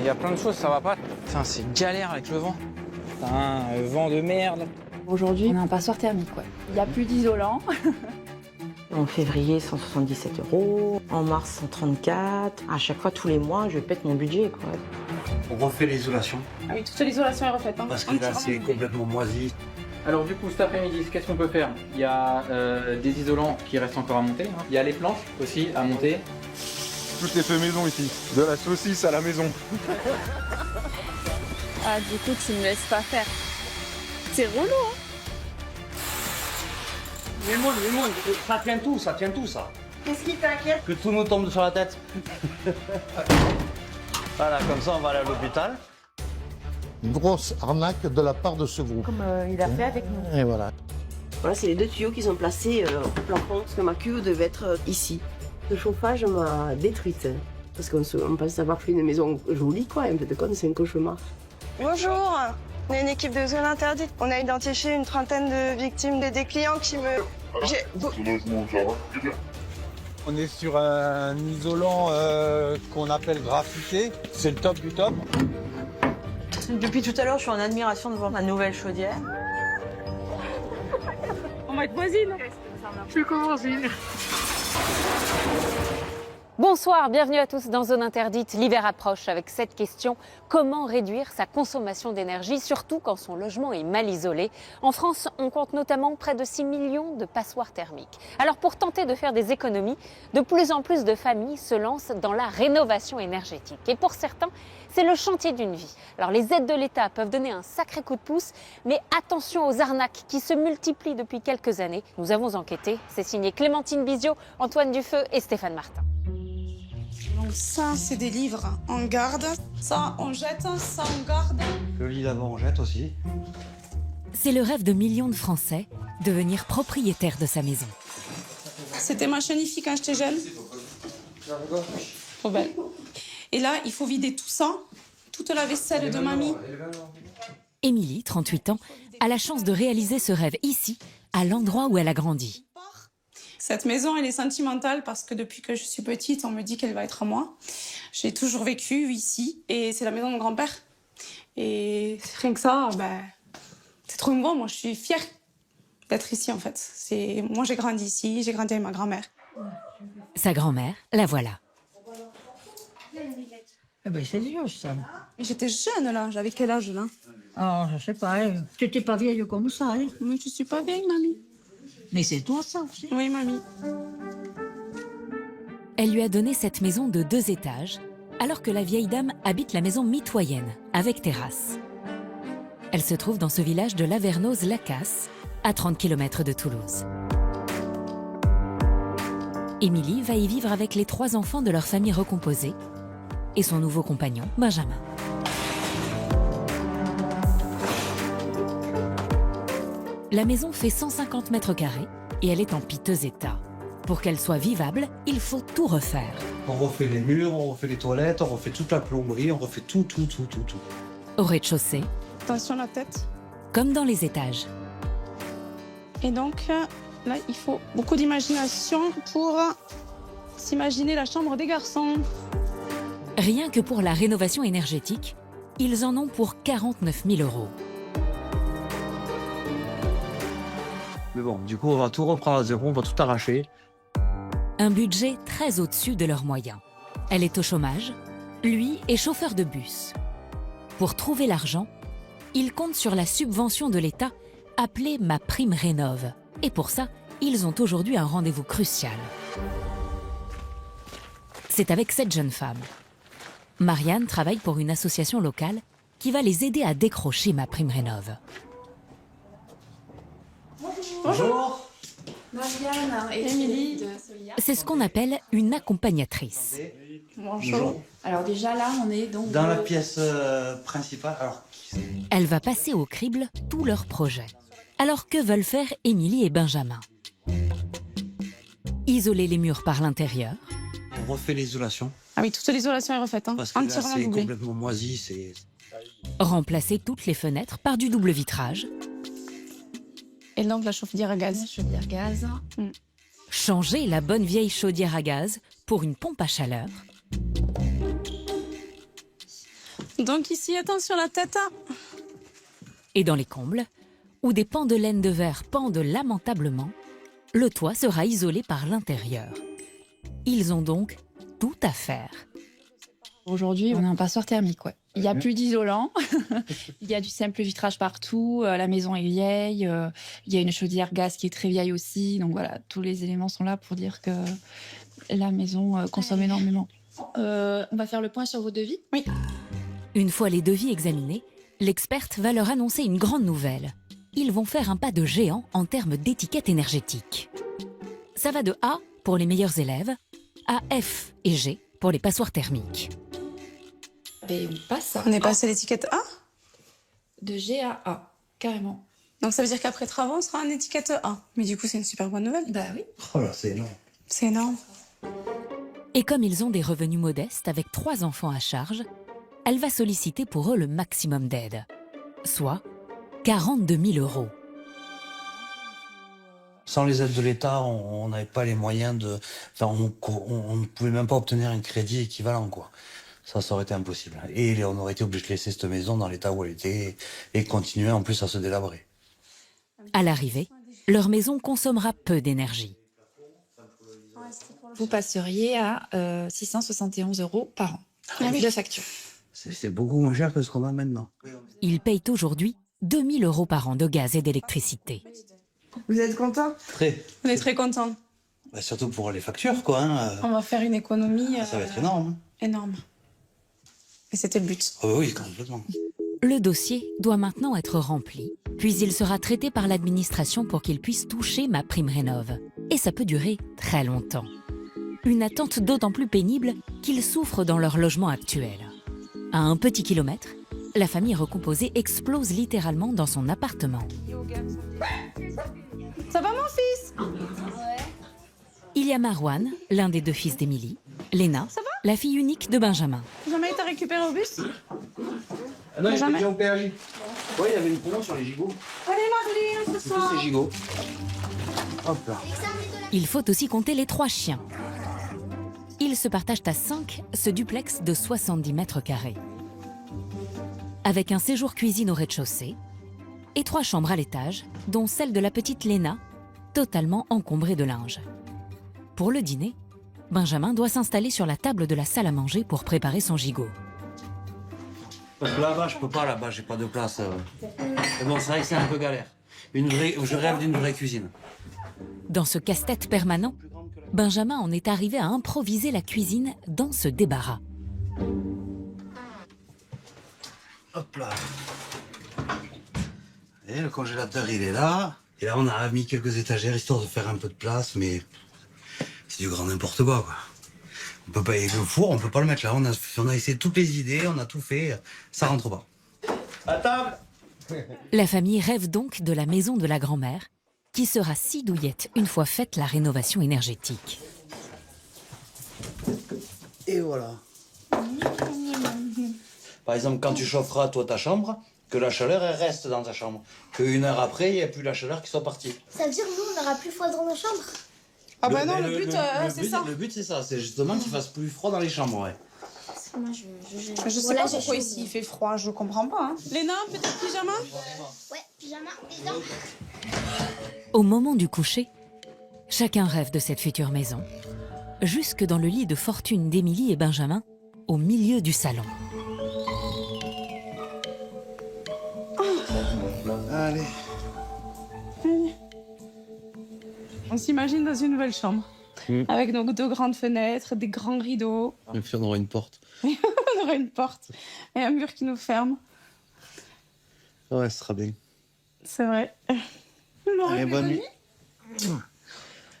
Il y a plein de choses, ça va pas. Putain, c'est galère avec le vent. Putain, vent de merde. Aujourd'hui, on a un passoire thermique, ouais. Il n'y a plus d'isolant. En février, 177 €. En mars, 134. À chaque fois, tous les mois, je pète mon budget, quoi. On refait l'isolation, Ah oui, toute l'isolation est refaite. Hein. parce que là, c'est complètement moisi. Alors du coup, cet après-midi, qu'est-ce qu'on peut faire? Il y a des isolants qui restent encore à monter. Il y a les planches aussi à monter. Tout est fait maison ici, de la saucisse à la maison. Ah, du coup, tu me laisses pas faire. C'est relou, hein? Mais moi, ça tient tout, ça tient tout, ça. Qu'est-ce qui t'inquiète? Que tout nous tombe sur la tête. Voilà, comme ça, on va aller à l'hôpital. Une grosse arnaque de la part de ce groupe. Comme il a fait avec nous. Et voilà. Voilà, c'est les 2 tuyaux qui sont placés au plafond, parce que ma cuve devait être ici. Le chauffage m'a détruite, parce qu'on pense avoir fait une maison jolie, quoi, et en fait de compte, c'est un cauchemar. Bonjour, on est une équipe de zone interdite. On a identifié une trentaine de victimes des clients qui me... On est sur un isolant qu'on appelle graphité. C'est le top du top. Depuis tout à l'heure, je suis en admiration devant ma nouvelle chaudière. On va être voisine. Je suis comme voisine. Bonsoir, bienvenue à tous dans Zone Interdite. L'hiver approche avec cette question: comment réduire sa consommation d'énergie, surtout quand son logement est mal isolé? En France, on compte notamment près de 6 millions de passoires thermiques. Alors pour tenter de faire des économies, de plus en plus de familles se lancent dans la rénovation énergétique. Et pour certains, c'est le chantier d'une vie. Alors les aides de l'État peuvent donner un sacré coup de pouce, mais attention aux arnaques qui se multiplient depuis quelques années. Nous avons enquêté, c'est signé Clémentine Bizio, Antoine Dufeu et Stéphane Martin. Donc ça, c'est des livres, on garde. Ça, on jette, ça, on garde. Le lit d'avant, on jette aussi. C'est le rêve de millions de Français, devenir propriétaire de sa maison. C'était ma chenille quand j'étais jeune. Trop belle. Et là, il faut vider tout ça, toute la vaisselle de mamie. Émilie, 38 ans, a la chance de réaliser ce rêve ici, à l'endroit où elle a grandi. Cette maison, elle est sentimentale parce que depuis que je suis petite, on me dit qu'elle va être à moi. J'ai toujours vécu ici et c'est la maison de mon grand-père. Et rien que ça, c'est trop émouvant. Moi, je suis fière d'être ici, en fait. Moi, j'ai grandi ici, j'ai grandi avec ma grand-mère. Sa grand-mère, la voilà. C'est vieux, ça. Mais j'étais jeune, là. J'avais quel âge, là? Oh, je sais pas, tu n'étais pas vieille comme ça, hein. Mais je suis pas vieille, mamie. Mais c'est toi, ça aussi. Oui, mamie. Elle lui a donné cette maison de 2 étages, alors que la vieille dame habite la maison mitoyenne, avec terrasse. Elle se trouve dans ce village de Lavernoz-Lacasse, à 30 km de Toulouse. Émilie va y vivre avec les 3 enfants de leur famille recomposée et son nouveau compagnon, Benjamin. La maison fait 150 mètres carrés et elle est en piteux état. Pour qu'elle soit vivable, il faut tout refaire. On refait les murs, on refait les toilettes, on refait toute la plomberie, on refait tout. Au rez-de-chaussée, Attention à la tête. comme dans les étages. Et donc, là, il faut beaucoup d'imagination pour s'imaginer la chambre des garçons. Rien que pour la rénovation énergétique, ils en ont pour 49 000 €. Mais bon, du coup, on va tout reprendre à zéro, on va tout arracher. Un budget très au-dessus de leurs moyens. Elle est au chômage, lui est chauffeur de bus. Pour trouver l'argent, il compte sur la subvention de l'État appelée MaPrimeRénov'. Et pour ça, ils ont aujourd'hui un rendez-vous crucial. C'est avec cette jeune femme. Marianne travaille pour une association locale qui va les aider à décrocher MaPrimeRénov'. Bonjour. Marianne et Émilie. C'est ce qu'on appelle une accompagnatrice. Bonjour. Alors déjà là, on est donc... Dans la pièce principale, alors... Elle va passer au crible tous leurs projets. Alors que veulent faire Émilie et Benjamin? Isoler les murs par l'intérieur, On refait l'isolation, Ah oui, toute l'isolation est refaite, hein. parce que là, Entièrement c'est doublée. complètement moisi, c'est... remplacer toutes les fenêtres par du double vitrage, Et donc la chaudière à gaz. Chaudière gaz. changer la bonne vieille chaudière à gaz pour une pompe à chaleur, Donc ici, attention la tête. Hein. Et dans les combles, où des pans de laine de verre pendent lamentablement, le toit sera isolé par l'intérieur. Ils ont donc tout à faire. Aujourd'hui, on a un passoire thermique, ouais. Il n'y a plus d'isolant, il y a du simple vitrage partout, la maison est vieille, il y a une chaudière gaz qui est très vieille aussi. Donc voilà, tous les éléments sont là pour dire que la maison consomme énormément. On va faire le point sur vos devis. Oui. Une fois les devis examinés, l'experte va leur annoncer une grande nouvelle. Ils vont faire un pas de géant en termes d'étiquette énergétique. Ça va de A pour les meilleurs élèves à F et G pour les passoires thermiques. Et on passe On est passé à l'étiquette A. de G à A, carrément. Donc ça veut dire qu'après travaux, on sera en étiquette A. Mais du coup, c'est une super bonne nouvelle. Bah oui. Oh là, c'est énorme. C'est énorme. Et comme ils ont des revenus modestes avec 3 enfants à charge, elle va solliciter pour eux le maximum d'aide, soit 42 000 €. Sans les aides de l'État, on n'avait pas les moyens de... Enfin, on ne pouvait même pas obtenir un crédit équivalent, quoi. Ça aurait été impossible. Et on aurait été obligé de laisser cette maison dans l'état où elle était et continuer en plus à se délabrer. À l'arrivée, leur maison consommera peu d'énergie. Vous passeriez à 671 € par an de facture. C'est beaucoup moins cher que ce qu'on a maintenant. Ils payent aujourd'hui 2 000 € par an de gaz et d'électricité. Vous êtes content? Très. On est très contents. Bah, surtout pour les factures, quoi. Hein. On va faire une économie Ça va être énorme. énorme. Et c'était le but. Oh, oui, complètement. Le dossier doit maintenant être rempli, puis il sera traité par l'administration pour qu'ils puissent toucher MaPrimeRénov'. Et ça peut durer très longtemps. Une attente d'autant plus pénible qu'ils souffrent dans leur logement actuel. À un petit kilomètre, la famille recomposée explose littéralement dans son appartement. Ça va mon fils? Il y a Marwan, l'un des 2 fils d'Émilie, Léna, la fille unique de Benjamin. Jamais été récupéré au bus? Ah non, il Jamais. était au péage. Oui, il y avait une promo sur les gigots. Allez Marlene, ce Tous soir. ces gigots. Hop là. Il faut aussi compter les 3 chiens. Ils se partagent à 5 ce duplex de 70 mètres carrés. Avec un séjour cuisine au rez-de-chaussée et 3 chambres à l'étage, dont celle de la petite Léna, totalement encombrée de linge. Pour le dîner, Benjamin doit s'installer sur la table de la salle à manger pour préparer son gigot. Parce que là-bas, je peux pas, là-bas, j'ai pas de place. Mais bon, c'est vrai que c'est un peu galère. Je rêve d'une vraie cuisine. Dans ce casse-tête permanent, Benjamin en est arrivé à improviser la cuisine dans ce débarras. Hop là. Et le congélateur, il est là. Et là, on a mis quelques étagères histoire de faire un peu de place, mais c'est du grand n'importe quoi, quoi. On peut pas, et le four, on peut pas le mettre là. On a essayé toutes les idées, on a tout fait. Ça rentre pas. À table. La famille rêve donc de la maison de la grand-mère, qui sera si douillette une fois faite la rénovation énergétique. Et voilà. Par exemple, quand tu chaufferas toi ta chambre, que la chaleur elle reste dans ta chambre. Qu'une heure après, il n'y a plus la chaleur qui soit partie. Ça veut dire nous, on n'aura plus froid dans nos chambres? Ah bah non, le but, c'est ça. Le but, c'est ça. C'est justement qu'il fasse plus froid dans les chambres, ouais. Moi, Je sais pas pourquoi ici il fait froid, je comprends pas. Hein. Léna, petit pyjama? Ouais, pyjama, déjà. Au moment du coucher, chacun rêve de cette future maison, jusque dans le lit de fortune d'Émilie et Benjamin, au milieu du salon. Allez. On s'imagine dans une nouvelle chambre. Avec nos 2 grandes fenêtres, des grands rideaux. Et puis on aura une porte. On aura une porte et un mur qui nous ferme. Ouais, ce sera bien. C'est vrai. Allez, bonne nuit.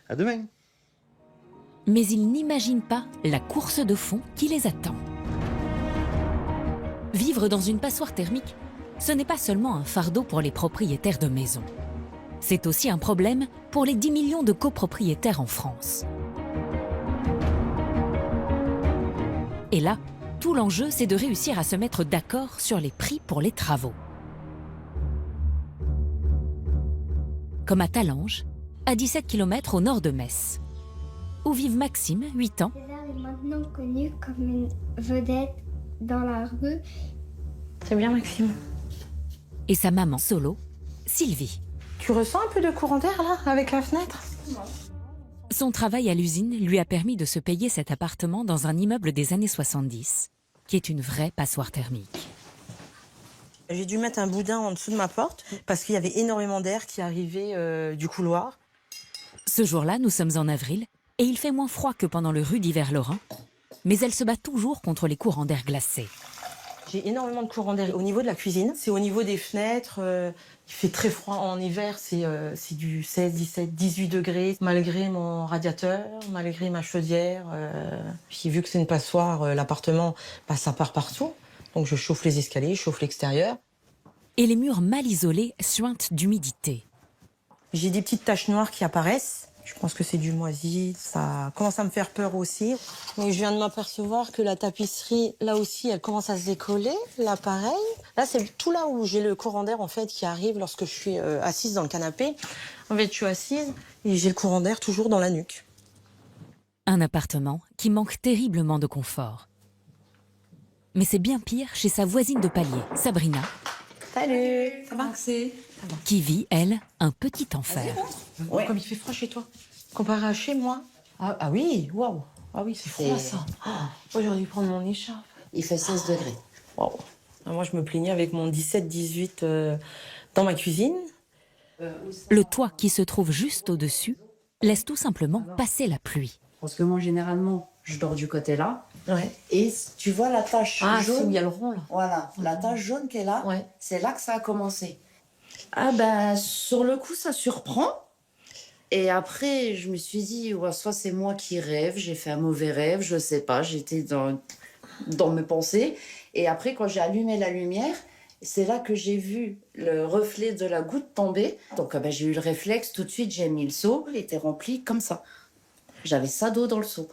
À demain. Mais ils n'imaginent pas la course de fond qui les attend. Vivre dans une passoire thermique, ce n'est pas seulement un fardeau pour les propriétaires de maisons. C'est aussi un problème pour les 10 millions de copropriétaires en France. Et là, tout l'enjeu, c'est de réussir à se mettre d'accord sur les prix pour les travaux. Comme à Talange, à 17 km au nord de Metz, où vivent Maxime, 8 ans, César est maintenant connu comme une vedette dans la rue. C'est bien, Maxime. Et sa maman solo, Sylvie. Tu ressens un peu de courant d'air, là, avec la fenêtre? Son travail à l'usine lui a permis de se payer cet appartement dans un immeuble des années 70, qui est une vraie passoire thermique. J'ai dû mettre un boudin en dessous de ma porte parce qu'il y avait énormément d'air qui arrivait du couloir. Ce jour-là, nous sommes en avril et il fait moins froid que pendant le rude hiver lorrain, mais elle se bat toujours contre les courants d'air glacés. J'ai énormément de courant d'air au niveau de la cuisine. C'est au niveau des fenêtres. Il fait très froid en hiver. C'est du 16, 17, 18 degrés. Malgré mon radiateur, malgré ma chaudière. Puis vu que c'est une passoire, l'appartement, ça part partout. Donc je chauffe les escaliers, je chauffe l'extérieur. Et les murs mal isolés suintent d'humidité. J'ai des petites taches noires qui apparaissent. Je pense que c'est du moisi. Ça commence à me faire peur aussi. Donc je viens de m'apercevoir que la tapisserie, là aussi, elle commence à se décoller. Là, pareil. Là, c'est tout là où j'ai le courant d'air, en fait, qui arrive lorsque je suis assise dans le canapé. En fait, je suis assise et j'ai le courant d'air toujours dans la nuque. Un appartement qui manque terriblement de confort. Mais c'est bien pire chez sa voisine de palier, Sabrina. Salut, Ça va? Qui vit, elle, un petit enfer. Ouais. Comme il fait froid chez toi. Comparé à chez moi. Ah oui, waouh. Ah oui, c'est froid ça. Oh, j'aurais dû prendre mon écharpe. Il fait 16 degrés. Waouh. Moi, je me plaignais avec mon 17-18 dans ma cuisine. Le toit qui se trouve juste au-dessus laisse tout simplement passer la pluie. Parce que moi, généralement, je dors du côté là. Ouais. Et tu vois la tache jaune. Il y a le rond là. Voilà, la tache jaune qui est là, Ouais. c'est là que ça a commencé. Ah ben, sur le coup, ça surprend. Et après, je me suis dit, ouais, soit c'est moi qui rêve, j'ai fait un mauvais rêve, je sais pas, j'étais dans mes pensées. Et après, quand j'ai allumé la lumière, c'est là que j'ai vu le reflet de la goutte tomber. Donc j'ai eu le réflexe, tout de suite, j'ai mis le seau, il était rempli comme ça. J'avais ça d'eau dans le seau.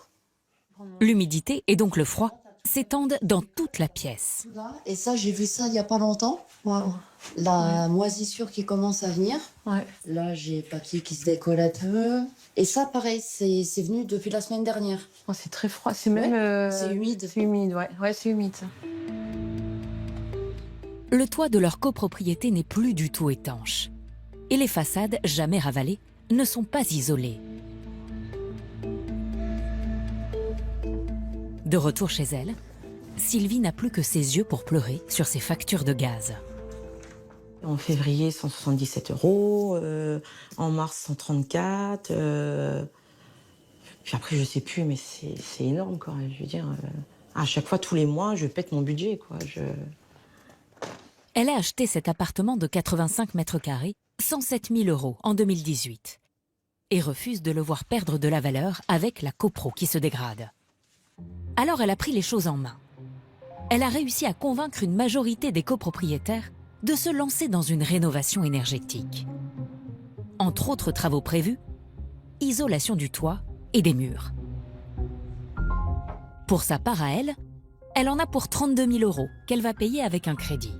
L'humidité et donc le froid s'étendent dans toute la pièce. Et ça, j'ai vu ça il y a pas longtemps. Wow. La moisissure qui commence à venir. Ouais. Là, j'ai le papier qui se décolle un peu. Et ça, pareil, c'est venu depuis la semaine dernière. Oh, c'est très froid, c'est même... C'est humide. C'est humide, ouais. Ouais, c'est humide, ça. Le toit de leur copropriété n'est plus du tout étanche. Et les façades, jamais ravalées, ne sont pas isolées. De retour chez elle, Sylvie n'a plus que ses yeux pour pleurer sur ses factures de gaz. En février, 177 €. En mars, 134. Puis après, je sais plus, mais c'est énorme, quoi. Je veux dire, à chaque fois, tous les mois, je pète mon budget, quoi. Elle a acheté cet appartement de 85 mètres carrés, 107 000 € en 2018, et refuse de le voir perdre de la valeur avec la copro qui se dégrade. Alors elle a pris les choses en main. Elle a réussi à convaincre une majorité des copropriétaires de se lancer dans une rénovation énergétique. Entre autres travaux prévus, isolation du toit et des murs. Pour sa part à elle, elle en a pour 32 000 € qu'elle va payer avec un crédit.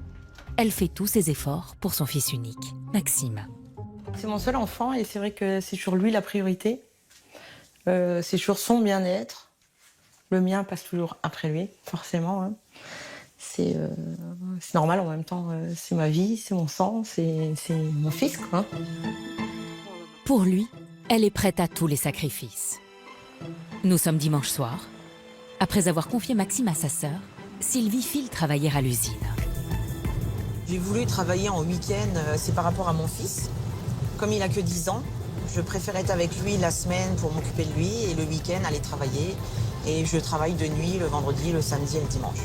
Elle fait tous ses efforts pour son fils unique, Maxime. C'est mon seul enfant et c'est vrai que c'est sur lui la priorité. C'est sur son bien-être. Le mien passe toujours après lui, forcément. Hein. C'est normal en même temps. C'est ma vie, c'est mon sang, c'est mon fils, quoi. Pour lui, elle est prête à tous les sacrifices. Nous sommes dimanche soir. Après avoir confié Maxime à sa sœur, Sylvie file travailler à l'usine. J'ai voulu travailler en week-end, c'est par rapport à mon fils. Comme il a que 10 ans, je préfère être avec lui la semaine pour m'occuper de lui et le week-end aller travailler. Et je travaille de nuit le vendredi, le samedi et le dimanche.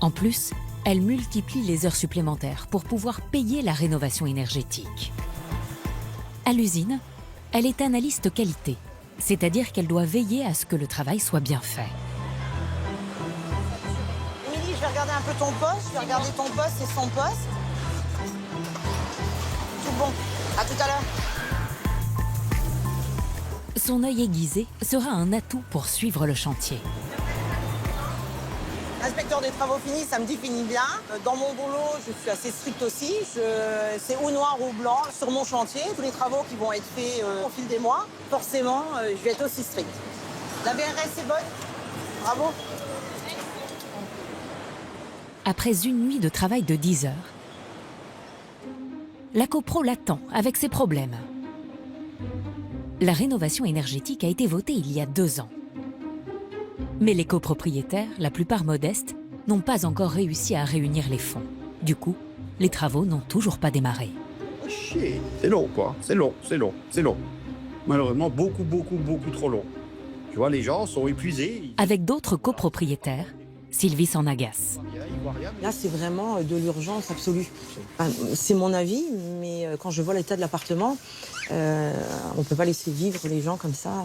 En plus, elle multiplie les heures supplémentaires pour pouvoir payer la rénovation énergétique. À l'usine, elle est analyste qualité, c'est-à-dire qu'elle doit veiller à ce que le travail soit bien fait. Émilie, je vais regarder un peu ton poste, je vais regarder ton poste et son poste. Tout bon, à tout à l'heure. Son œil aiguisé sera un atout pour suivre le chantier. Inspecteur des travaux finis, ça me définit bien. Dans mon boulot, je suis assez stricte aussi. C'est ou noir ou blanc. Sur mon chantier, tous les travaux qui vont être faits au fil des mois, forcément, je vais être aussi stricte. La BRS est bonne? Bravo. après une nuit de travail de 10 heures, la copro l'attend avec ses problèmes. La rénovation énergétique a été votée il y a 2 ans. Mais les copropriétaires, la plupart modestes, n'ont pas encore réussi à réunir les fonds. Du coup, les travaux n'ont toujours pas démarré. Oh, chier, c'est long quoi, c'est long. Malheureusement, beaucoup trop long. Tu vois, les gens sont épuisés. Avec d'autres copropriétaires, Sylvie s'en agace. Là, c'est vraiment de l'urgence absolue. Enfin, c'est mon avis, mais quand je vois l'état de l'appartement, on ne peut pas laisser vivre les gens comme ça.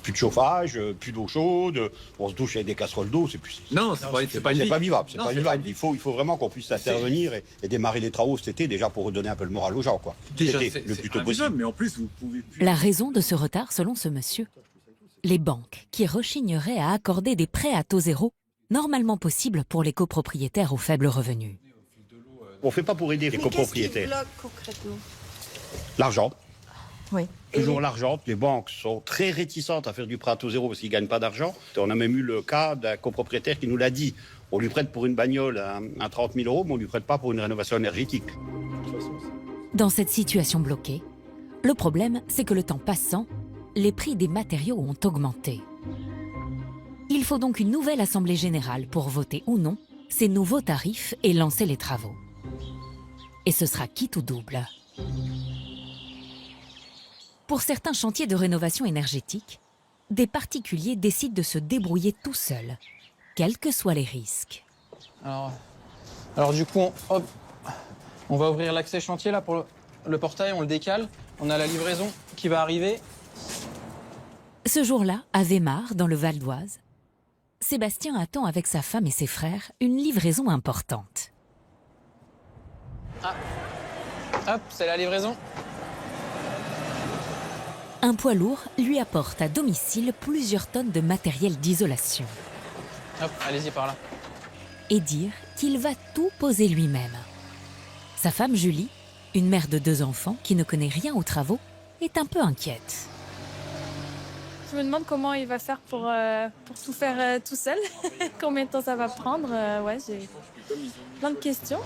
Plus de chauffage, plus d'eau chaude, on se douche avec des casseroles d'eau, c'est plus... Non, c'est pas vivable. C'est pas vivable. Il faut vraiment qu'on puisse intervenir et démarrer les travaux cet été, déjà pour redonner un peu le moral aux gens, quoi. Déjà, Cet été, le plus tôt possible. Mais en plus, vous pouvez plus... La raison de ce retard, selon ce monsieur, les banques qui rechigneraient à accorder des prêts à taux zéro, normalement possibles pour les copropriétaires aux faibles revenus. On ne fait pas pour aider les copropriétaires. Qu'est-ce qui bloque concrètement? L'argent. Oui. Toujours l'argent. Les banques sont très réticentes à faire du prêt à taux zéro parce qu'ils ne gagnent pas d'argent. On a même eu le cas d'un copropriétaire qui nous l'a dit. On lui prête pour une bagnole à 30 000 €, mais on ne lui prête pas pour une rénovation énergétique. Dans cette situation bloquée, le problème, c'est que le temps passant, les prix des matériaux ont augmenté. Il faut donc une nouvelle assemblée générale pour voter ou non ces nouveaux tarifs et lancer les travaux. Et ce sera quitte ou double. Pour certains chantiers de rénovation énergétique, des particuliers décident de se débrouiller tout seuls, quels que soient les risques. Alors du coup, on va ouvrir l'accès chantier là pour le portail, on le décale. On a la livraison qui va arriver. Ce jour-là, à Weimar, dans le Val d'Oise, Sébastien attend avec sa femme et ses frères une livraison importante. Ah. Hop, c'est la livraison. Un poids lourd lui apporte à domicile plusieurs tonnes de matériel d'isolation. Hop, allez-y par là. Et dire qu'il va tout poser lui-même. Sa femme Julie, une mère de 2 enfants qui ne connaît rien aux travaux, est un peu inquiète. Je me demande comment il va faire pour tout faire tout seul. Combien de temps ça va prendre. Ouais, j'ai plein de questions.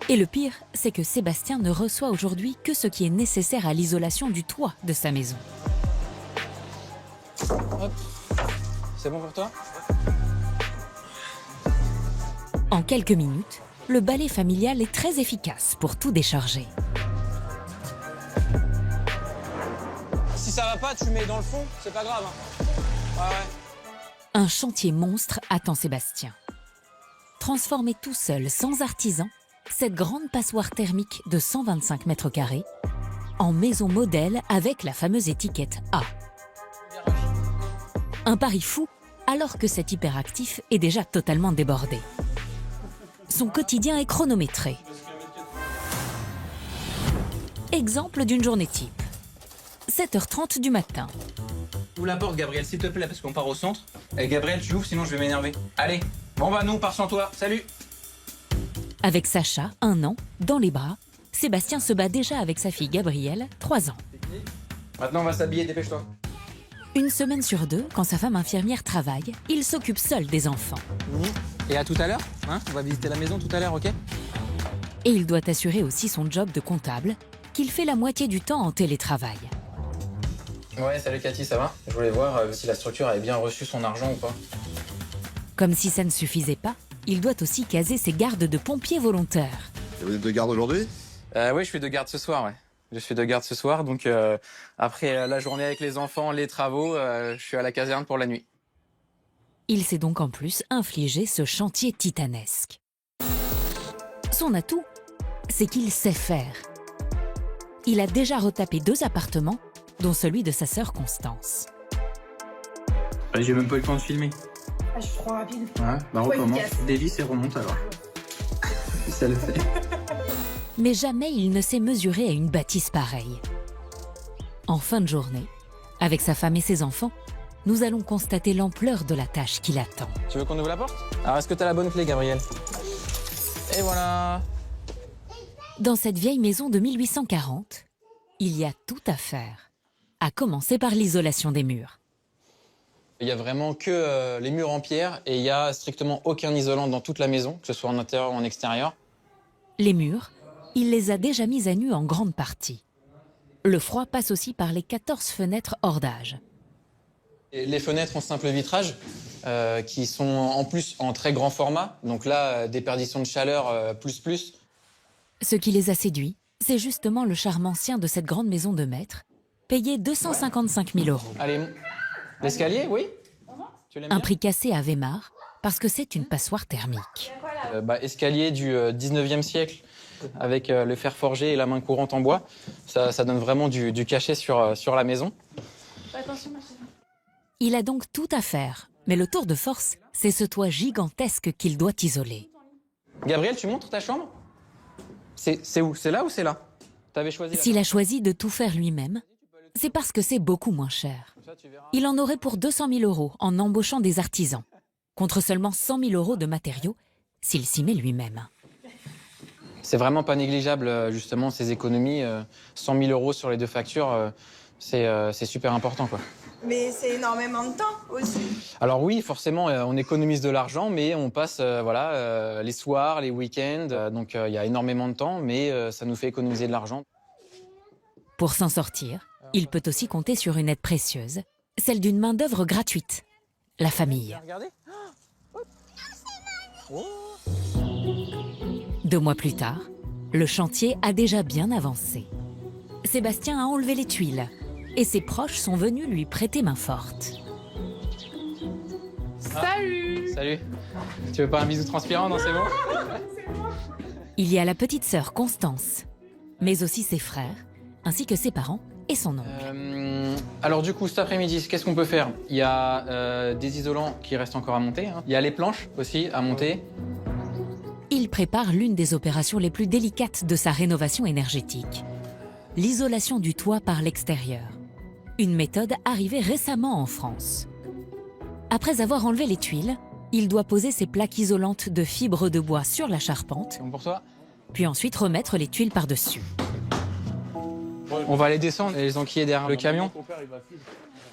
Et le pire, c'est que Sébastien ne reçoit aujourd'hui que ce qui est nécessaire à l'isolation du toit de sa maison. Hop. C'est bon pour toi? En quelques minutes, le balai familial est très efficace pour tout décharger. Si ça va pas, tu mets dans le fond, c'est pas grave. Ouais. Un chantier monstre attend Sébastien. Transformer tout seul, sans artisan, cette grande passoire thermique de 125 mètres carrés en maison modèle avec la fameuse étiquette A. Un pari fou, alors que cet hyperactif est déjà totalement débordé. Son quotidien est chronométré. Exemple d'une journée type. 7h30 du matin. Ouvre la porte, Gabriel, s'il te plaît, parce qu'on part au centre. Gabriel, tu ouvres, sinon je vais m'énerver. Allez, bon bah nous, on part sans toi. Salut. Avec Sacha, 1 an, dans les bras, Sébastien se bat déjà avec sa fille Gabrielle, 3 ans. Maintenant, on va s'habiller, dépêche-toi. Une semaine sur 2, quand sa femme infirmière travaille, il s'occupe seul des enfants. Et à tout à l'heure, hein? On va visiter la maison tout à l'heure, ok? Et il doit assurer aussi son job de comptable, qu'il fait la moitié du temps en télétravail. Ouais, salut Cathy, ça va? Je voulais voir si la structure avait bien reçu son argent ou pas. Comme si ça ne suffisait pas, il doit aussi caser ses gardes de pompiers volontaires. Et vous êtes de garde aujourd'hui? Oui, je suis de garde ce soir, ouais. Je suis de garde ce soir, donc après la journée avec les enfants, les travaux, je suis à la caserne pour la nuit. Il s'est donc en plus infligé ce chantier titanesque. Son atout, c'est qu'il sait faire. Il a déjà retapé 2 appartements, dont celui de sa sœur Constance. J'ai même pas eu le temps de filmer. Ah, je suis trop rapide. Ouais, bah on recommence. Dévisse et remonte alors. Ça le fait. Mais jamais il ne s'est mesuré à une bâtisse pareille. En fin de journée, avec sa femme et ses enfants, nous allons constater l'ampleur de la tâche qui l'attend. Tu veux qu'on ouvre la porte? Alors, est-ce que t'as la bonne clé, Gabriel? Et voilà. Dans cette vieille maison de 1840, il y a tout à faire. À commencer par l'isolation des murs. Il y a vraiment que les murs en pierre et il y a strictement aucun isolant dans toute la maison, que ce soit en intérieur ou en extérieur. Les murs, il les a déjà mis à nu en grande partie. Le froid passe aussi par les 14 fenêtres hors d'âge. Les fenêtres en simple vitrage, qui sont en plus en très grand format. Donc là, déperdition de chaleur plus. Ce qui les a séduits, c'est justement le charme ancien de cette grande maison de maître, payée 255 000 €. Allez, l'escalier, oui. Tu l'aimes Un bien prix cassé à Weimar, parce que c'est une passoire thermique. Escalier du 19e siècle, avec le fer forgé et la main courante en bois. Ça donne vraiment du cachet sur la maison. Attention, ma chérie. Il a donc tout à faire, mais le tour de force, c'est ce toit gigantesque qu'il doit isoler. Gabriel, tu montres ta chambre? C'est où? C'est là ou c'est là? T'avais choisi. S'il a choisi de tout faire lui-même, c'est parce que c'est beaucoup moins cher. Il en aurait pour 200 000 € en embauchant des artisans, contre seulement 100 000 € de matériaux s'il s'y met lui-même. C'est vraiment pas négligeable, justement, ces économies. 100 000 € sur les 2 factures, c'est super important, quoi. Mais c'est énormément de temps aussi. Alors oui, forcément, on économise de l'argent, mais on passe les soirs, les week-ends. Donc il y a énormément de temps, mais ça nous fait économiser de l'argent. Pour s'en sortir, il peut aussi compter sur une aide précieuse, celle d'une main-d'œuvre gratuite, la famille. 2 mois plus tard, le chantier a déjà bien avancé. Sébastien a enlevé les tuiles et ses proches sont venus lui prêter main forte. Salut! Salut. Tu veux pas un bisou transpirant? Non, c'est bon? Il y a la petite sœur Constance, mais aussi ses frères, ainsi que ses parents et son oncle. Alors du coup, cet après-midi, qu'est-ce qu'on peut faire? Il y a des isolants qui restent encore à monter. Il y a les planches aussi à monter. Il prépare l'une des opérations les plus délicates de sa rénovation énergétique. L'isolation du toit par l'extérieur. Une méthode arrivée récemment en France. Après avoir enlevé les tuiles, il doit poser ses plaques isolantes de fibres de bois sur la charpente, Pour toi. puis ensuite remettre les tuiles par-dessus. On va les descendre et les enquiller derrière le camion.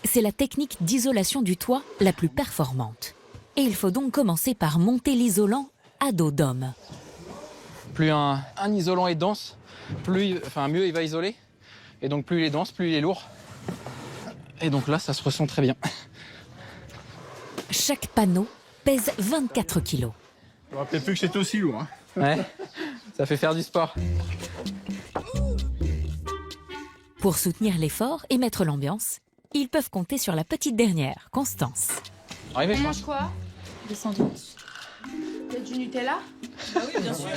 C'est la technique d'isolation du toit la plus performante. Et il faut donc commencer par monter l'isolant à dos d'homme. Plus un isolant est dense, mieux il va isoler. Et donc plus il est dense, plus il est lourd. Et donc là, ça se ressent très bien. Chaque panneau pèse 24 kilos. Je me rappelais plus que c'était aussi lourd. Hein. Ouais, ça fait faire du sport. Pour soutenir l'effort et mettre l'ambiance, ils peuvent compter sur la petite dernière, Constance. Arrivé, On mange quoi? Des sandwichs. Il y a du Nutella? Ah oui, bien sûr.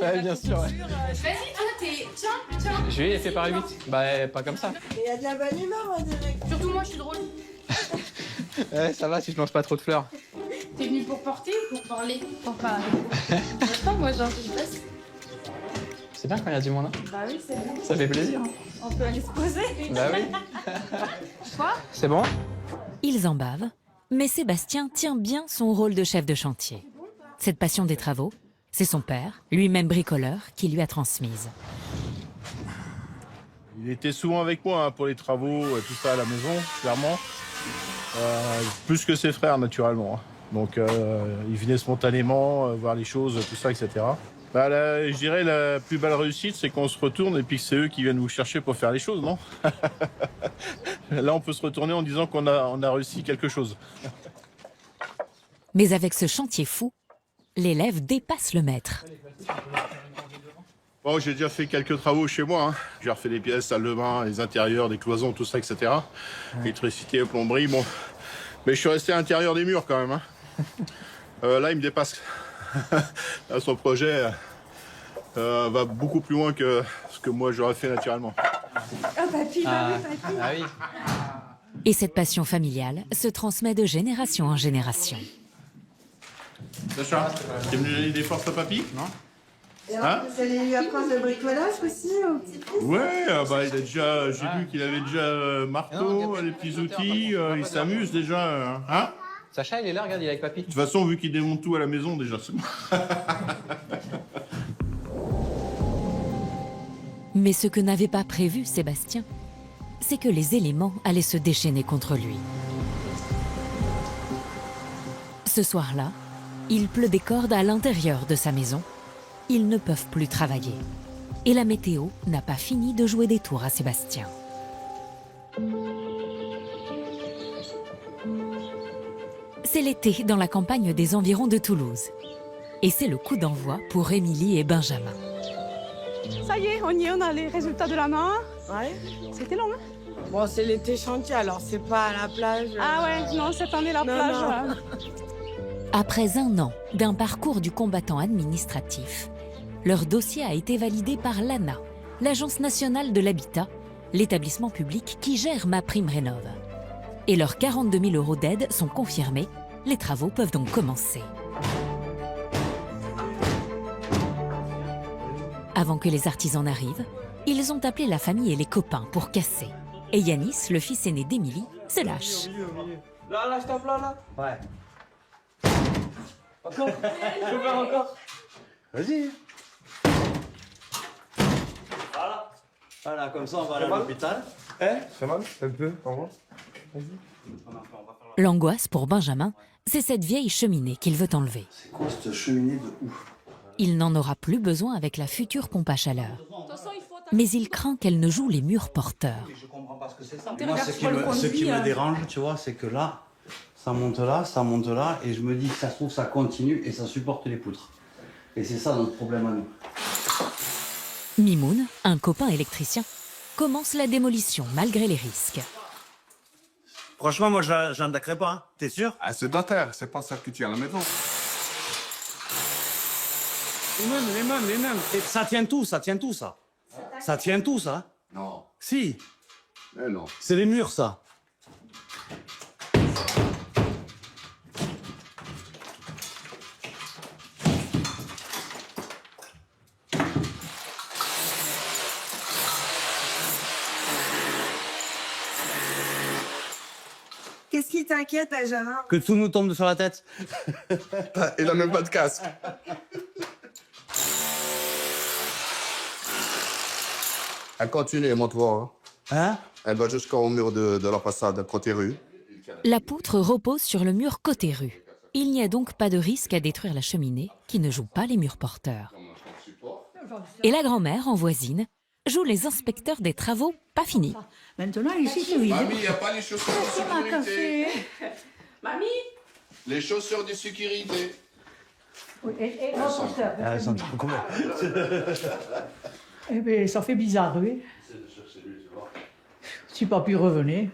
Ouais, bien sûr. Ouais. Vas-y, toi, tiens. Je lui ai fait par 8. Bah, pas comme ça. Il y a de la bonne humeur, on dirait. Surtout moi, je suis drôle. Ouais, ça va si je mange pas trop de fleurs. T'es venu pour porter ou pour parler? Pour parler. Je sais pas, moi, j'ai envie de passer. C'est bien quand il y a du monde. Hein. Bah oui, c'est bon. Ça fait plaisir. Hein. On peut aller se poser. Bah oui. Quoi? C'est bon? Ils en bavent, mais Sébastien tient bien son rôle de chef de chantier. Cette passion des travaux, c'est son père, lui-même bricoleur, qui lui a transmise. Il était souvent avec moi hein, pour les travaux, tout ça à la maison, clairement. Plus que ses frères, naturellement. Hein. Donc, il venait spontanément voir les choses, tout ça, etc. Bah, je dirais la plus belle réussite, c'est qu'on se retourne et puis que c'est eux qui viennent vous chercher pour faire les choses, non? Là, on peut se retourner en disant qu'on a réussi quelque chose. Mais avec ce chantier fou, l'élève dépasse le maître. Bon, j'ai déjà fait quelques travaux chez moi. Hein. J'ai refait des pièces, salle de bain, les intérieurs, des cloisons, tout ça, etc. Électricité, plomberie, bon. Mais je suis resté à l'intérieur des murs quand même. Hein. Là, il me dépasse. Là, son projet va beaucoup plus loin que ce que moi j'aurais fait naturellement. Ah, papy, papy. Ah oui. Et cette passion familiale se transmet de génération en génération. Sacha, t'es venu donner des forces à papy? Non. Et alors, vous allez lui apprendre le bricolage aussi au petit-fils? Ouais, bah, il a déjà, j'ai vu qu'il avait déjà marteau, les petits outils, il s'amuse déjà. Hein? Sacha, il est là, regarde, il est avec papy. De toute façon, vu qu'il démonte tout à la maison, déjà, c'est bon. Mais ce que n'avait pas prévu Sébastien, c'est que les éléments allaient se déchaîner contre lui. Ce soir-là, il pleut des cordes à l'intérieur de sa maison. Ils ne peuvent plus travailler. Et la météo n'a pas fini de jouer des tours à Sébastien. C'est l'été dans la campagne des environs de Toulouse. Et c'est le coup d'envoi pour Émilie et Benjamin. Ça y est, on y est, on a les résultats de la main. Ouais. C'était long, hein? Bon, c'est l'été chantier, alors c'est pas à la plage. Ah ouais, non, cette année, la plage. Après 1 an d'un parcours du combattant administratif, leur dossier a été validé par l'ANA, l'Agence nationale de l'habitat, l'établissement public qui gère MaPrimeRénov'. Et leurs 42 000 € d'aide sont confirmés. Les travaux peuvent donc commencer. Avant que les artisans n'arrivent, ils ont appelé la famille et les copains pour casser. Et Yanis, le fils aîné d'Émilie, se lâche. Là, je tape là. Ouais. Encore. Je peux faire encore. Vas-y. Voilà, comme ça on va aller à l'hôpital. Ça fait mal un peu, au revoir. Vas-y. L'angoisse pour Benjamin, c'est cette vieille cheminée qu'il veut enlever. C'est quoi cette cheminée de ouf? Il n'en aura plus besoin avec la future pompe à chaleur. Mais il craint qu'elle ne joue les murs porteurs. Je comprends pas ce que c'est ça. Moi, ce qui me dérange, tu vois, c'est que là, ça monte là, et je me dis que ça se trouve, ça continue et ça supporte les poutres. Et c'est ça notre problème à nous. Mimoun, un copain électricien, commence la démolition malgré les risques. Franchement, moi, j'en attaquerai pas, hein. T'es sûr? Ah, c'est dentaire, c'est pas ça que tu as à la maison. Les mêmes. Et ça tient tout, ça. Ça tient tout, ça. Non. Si. Non. C'est les murs, ça. Qu'est-ce qui t'inquiète, Benjamin? Que tout nous tombe sur la tête. Il a même pas de casque. Elle continue, montre-voir. Hein? Elle va jusqu'au mur de la façade, côté rue. La poutre repose sur le mur côté rue. Il n'y a donc pas de risque à détruire la cheminée qui ne joue pas les murs porteurs. Et la grand-mère, en voisine, joue les inspecteurs des travaux pas finis. Maintenant, ici, c'est vide. Mamie, il n'y a pas les chaussures de sécurité. Mamie? Les chaussures de sécurité. Oui, et l'ascenseur. Elles sont combien? Eh bien, ça fait bizarre, oui. Si papy revenait.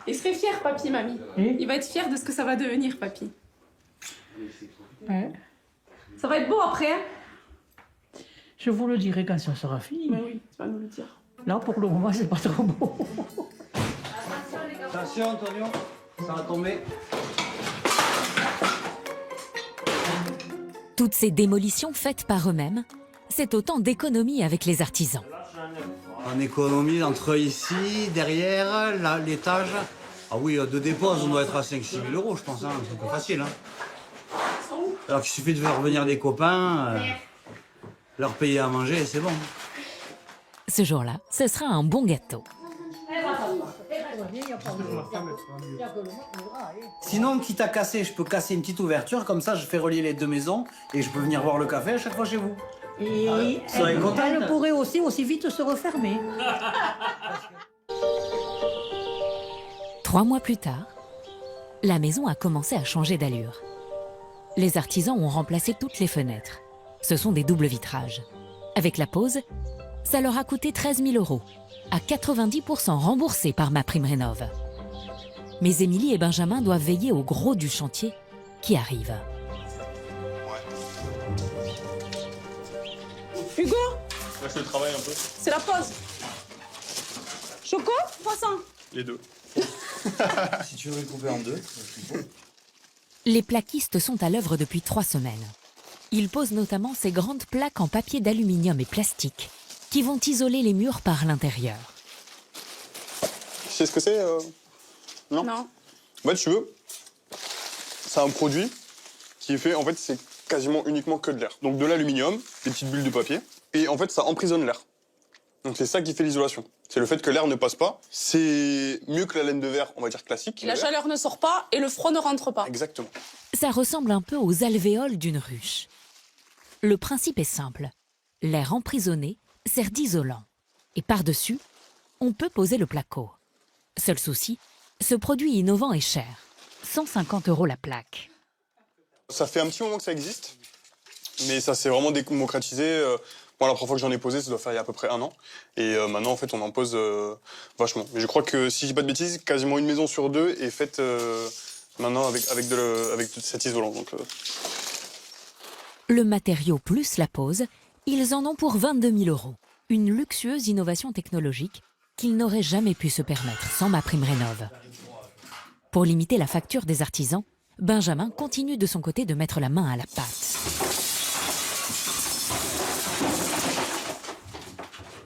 Il serait fier, papy, mamie. Et Il va être fier de ce que ça va devenir, papy. ouais. Ça va être beau après, hein? Je vous le dirai quand ça sera fini. Mais oui, tu vas nous le dire. Là, pour le moment, c'est pas trop beau. Attention, Antonio, ça va tomber. Toutes ces démolitions faites par eux-mêmes, c'est autant d'économies avec les artisans. En économie, entre ici, derrière, là, l'étage. Ah oui, de dépose, on doit être à 5-6 000 €, je pense. Hein. C'est pas facile. Hein. Alors qu'il suffit de faire venir des copains, leur payer à manger et c'est bon. Ce jour-là, ce sera un bon gâteau. Sinon, quitte à casser, je peux casser une petite ouverture, comme ça je fais relier les deux maisons et je peux venir boire le café à chaque fois chez vous. Et elle pourrait aussi vite se refermer. 3 mois plus tard, la maison a commencé à changer d'allure. Les artisans ont remplacé toutes les fenêtres. Ce sont des doubles vitrages. Avec la pose, ça leur a coûté 13 000 €, à 90% remboursés par MaPrimeRénov'. Mais Émilie et Benjamin doivent veiller au gros du chantier qui arrive. Hugo? Là, je travaille un peu. C'est la pause. Choco? Poisson? Les deux. Si tu veux le couper en deux. Les plaquistes sont à l'œuvre depuis 3 semaines. Ils posent notamment ces grandes plaques en papier d'aluminium et plastique qui vont isoler les murs par l'intérieur. Tu sais ce que c'est Non. Non. En fait, tu veux, c'est un produit qui est fait, en fait, c'est quasiment uniquement que de l'air. Donc de l'aluminium, des petites bulles de papier, et en fait, ça emprisonne l'air. Donc c'est ça qui fait l'isolation. C'est le fait que l'air ne passe pas. C'est mieux que la laine de verre, on va dire classique. La chaleur ne sort pas et le froid ne rentre pas. Exactement. Ça ressemble un peu aux alvéoles d'une ruche. Le principe est simple. L'air emprisonné sert d'isolant. Et par-dessus, on peut poser le placo. Seul souci, ce produit innovant est cher. 150 € la plaque. Ça fait un petit moment que ça existe, mais ça s'est vraiment démocratisé. Moi, la première fois que j'en ai posé, ça doit faire il y a à peu près 1 an. Et maintenant, en fait, on en pose vachement. Mais je crois que, si je dis pas de bêtises, quasiment une maison sur 2 est faite maintenant avec cet isolant. Donc, Le matériau plus la pose, ils en ont pour 22 000 €. Une luxueuse innovation technologique qu'ils n'auraient jamais pu se permettre sans MaPrimeRénov'. Pour limiter la facture des artisans, Benjamin continue de son côté de mettre la main à la pâte.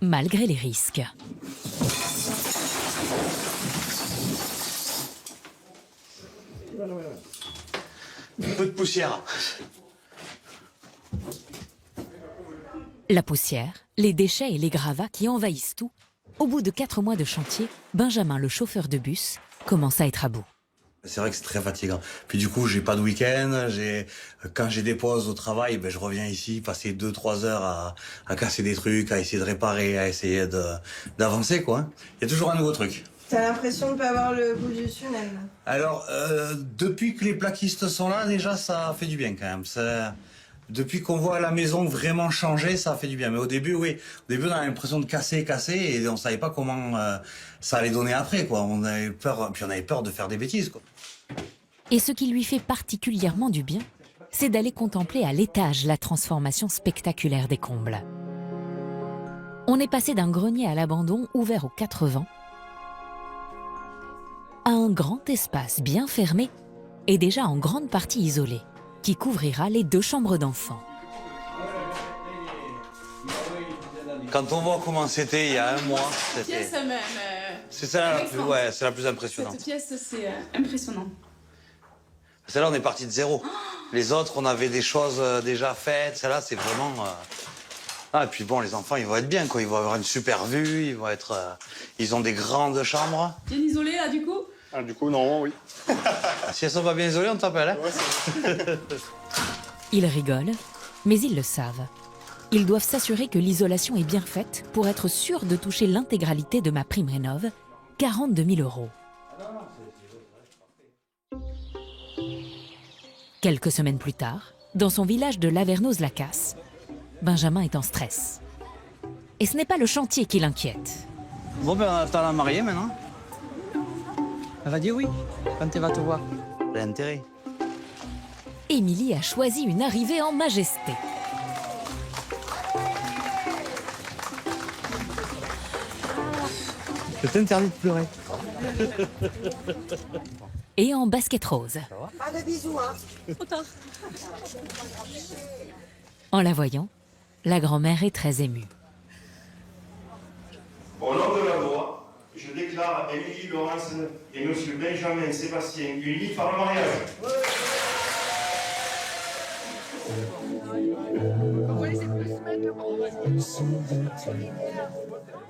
Malgré les risques. Un peu de poussière. La poussière, les déchets et les gravats qui envahissent tout. Au bout de 4 mois de chantier, Benjamin, le chauffeur de bus, commence à être à bout. C'est vrai que c'est très fatigant. Puis du coup, j'ai pas de week-end. Quand j'ai des pauses au travail, je reviens ici passer 2-3 heures à casser des trucs, à essayer de réparer, à essayer d'avancer, quoi. Il y a toujours un nouveau truc. T'as l'impression de pas avoir le bout du tunnel. Alors, depuis que les plaquistes sont là, déjà, ça fait du bien quand même. Depuis qu'on voit la maison vraiment changer, ça fait du bien. Mais au début, oui. Au début, on avait l'impression de casser, et on savait pas comment ça allait donner après, quoi. On avait peur, puis on avait peur de faire des bêtises, quoi. Et ce qui lui fait particulièrement du bien, c'est d'aller contempler à l'étage la transformation spectaculaire des combles. On est passé d'un grenier à l'abandon ouvert aux 4 vents à un grand espace bien fermé et déjà en grande partie isolé, qui couvrira les 2 chambres d'enfants. Quand on voit comment c'était il y a 1 mois, Pièce même. c'est ça c'est la plus impressionnante. Cette pièce, c'est impressionnant. Celle-là, on est parti de 0. Les autres, on avait des choses déjà faites. Celle-là, c'est vraiment... Ah, et puis bon, les enfants, ils vont être bien, quoi. Ils vont avoir une super vue, ils vont être... Ils ont des grandes chambres. Bien isolé, là, du coup? Ah, du coup, normalement, oui. Si elles sont pas bien isolées, on t'appelle, hein. Ouais, Ils rigolent, mais ils le savent. Ils doivent s'assurer que l'isolation est bien faite pour être sûrs de toucher l'intégralité de MaPrimeRénov', 42 000 €. Quelques semaines plus tard, dans son village de Lavernoz-la-Casse, Benjamin est en stress. Et ce n'est pas le chantier qui l'inquiète. Bon, on attend la mariée, maintenant. Elle va dire oui, quand elle va te voir. Elle a intérêt. Émilie a choisi une arrivée en majesté. Je t'interdis de pleurer. Et en basket rose. Pas de bisous, hein. Trop tard. En la voyant, la grand-mère est très émue. Au nom de la loi, je déclare Émilie Laurence et M. Benjamin Sébastien unis par le mariage.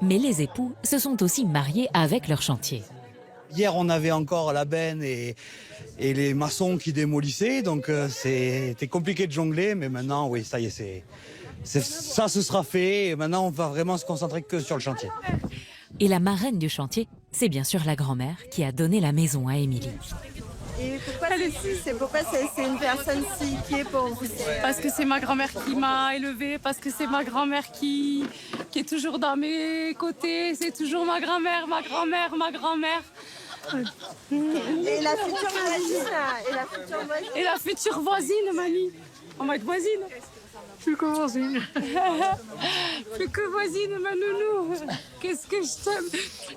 Mais les époux se sont aussi mariés avec leur chantier. Hier, on avait encore la benne et les maçons qui démolissaient, donc c'était compliqué de jongler, mais maintenant, oui, ça y est, ça se sera fait, et maintenant, on va vraiment se concentrer que sur le chantier. Et la marraine du chantier, c'est bien sûr la grand-mère qui a donné la maison à Émilie. Et pourquoi c'est une personne si qui est pour vous? Parce que c'est ma grand-mère qui m'a élevée, parce que c'est ma grand-mère qui est toujours dans mes côtés, c'est toujours ma grand-mère, ma grand-mère, ma grand-mère. Et la future voisine, Et la future voisine, mamie. On va être voisine. Plus que voisine. Plus que voisine, ma nounou. Qu'est-ce que je t'aime.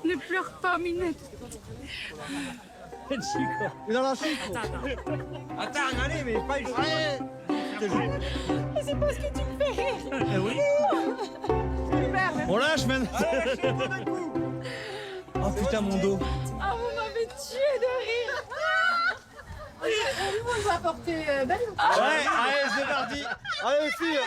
Ne pleure pas, Minette. Attends, allez, mais pas une C'est parce que tu me fais rire. Oui. On lâche maintenant. Oh putain, mon dos. Ah, vous m'avez tué de rire. On va apporter Belle. Ouais, allez, c'est parti. Allez, filles.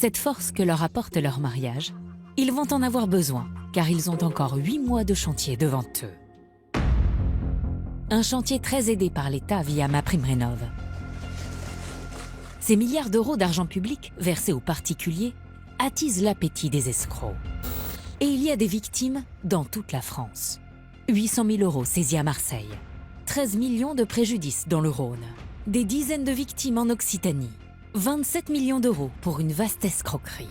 Cette force que leur apporte leur mariage, ils vont en avoir besoin, car ils ont encore 8 mois de chantier devant eux. Un chantier très aidé par l'État via MaPrimeRénov'. Ces milliards d'euros d'argent public versés aux particuliers attisent l'appétit des escrocs. Et il y a des victimes dans toute la France. 800 000 euros saisis à Marseille, 13 millions de préjudices dans le Rhône, des dizaines de victimes en Occitanie, 27 millions d'euros pour une vaste escroquerie.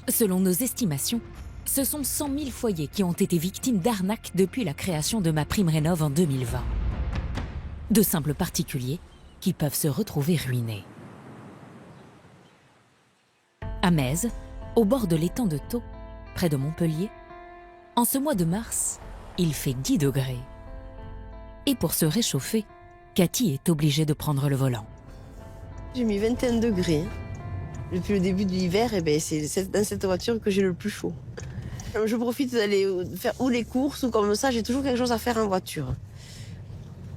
Selon nos estimations, ce sont 100 000 foyers qui ont été victimes d'arnaques depuis la création de MaPrimeRénov' en 2020. De simples particuliers qui peuvent se retrouver ruinés. À Metz, au bord de l'étang de Thau, près de Montpellier, en ce mois de mars, il fait 10 degrés. Et pour se réchauffer, Cathy est obligée de prendre le volant. J'ai mis 21 degrés. Depuis le début de l'hiver, c'est dans cette voiture que j'ai le plus chaud. Je profite d'aller faire ou les courses ou comme ça, j'ai toujours quelque chose à faire en voiture.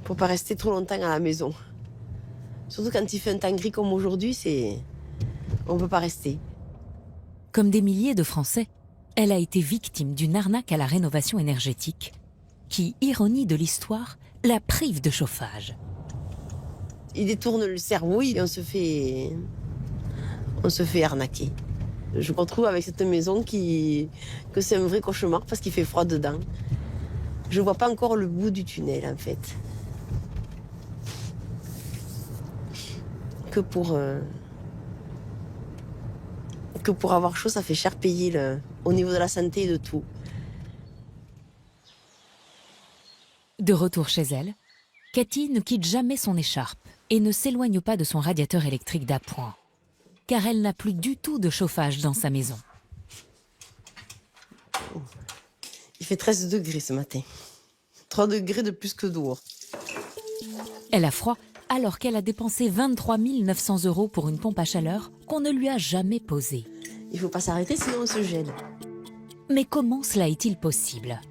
Pour pas rester trop longtemps à la maison. Surtout quand il fait un temps gris comme aujourd'hui, on peut pas rester. Comme des milliers de Français, elle a été victime d'une arnaque à la rénovation énergétique qui, ironie de l'histoire, la prive de chauffage. Il détourne le cerveau et on se fait arnaquer. Je me retrouve avec cette maison que c'est un vrai cauchemar parce qu'il fait froid dedans. Je vois pas encore le bout du tunnel en fait. Que pour avoir chaud, ça fait cher payer au niveau de la santé et de tout. De retour chez elle, Cathy ne quitte jamais son écharpe et ne s'éloigne pas de son radiateur électrique d'appoint, car elle n'a plus du tout de chauffage dans sa maison. Il fait 13 degrés ce matin. 3 degrés de plus que dehors. Elle a froid alors qu'elle a dépensé 23 900 € pour une pompe à chaleur qu'on ne lui a jamais posée. Il ne faut pas s'arrêter sinon on se gêne. Mais comment cela est-il possible?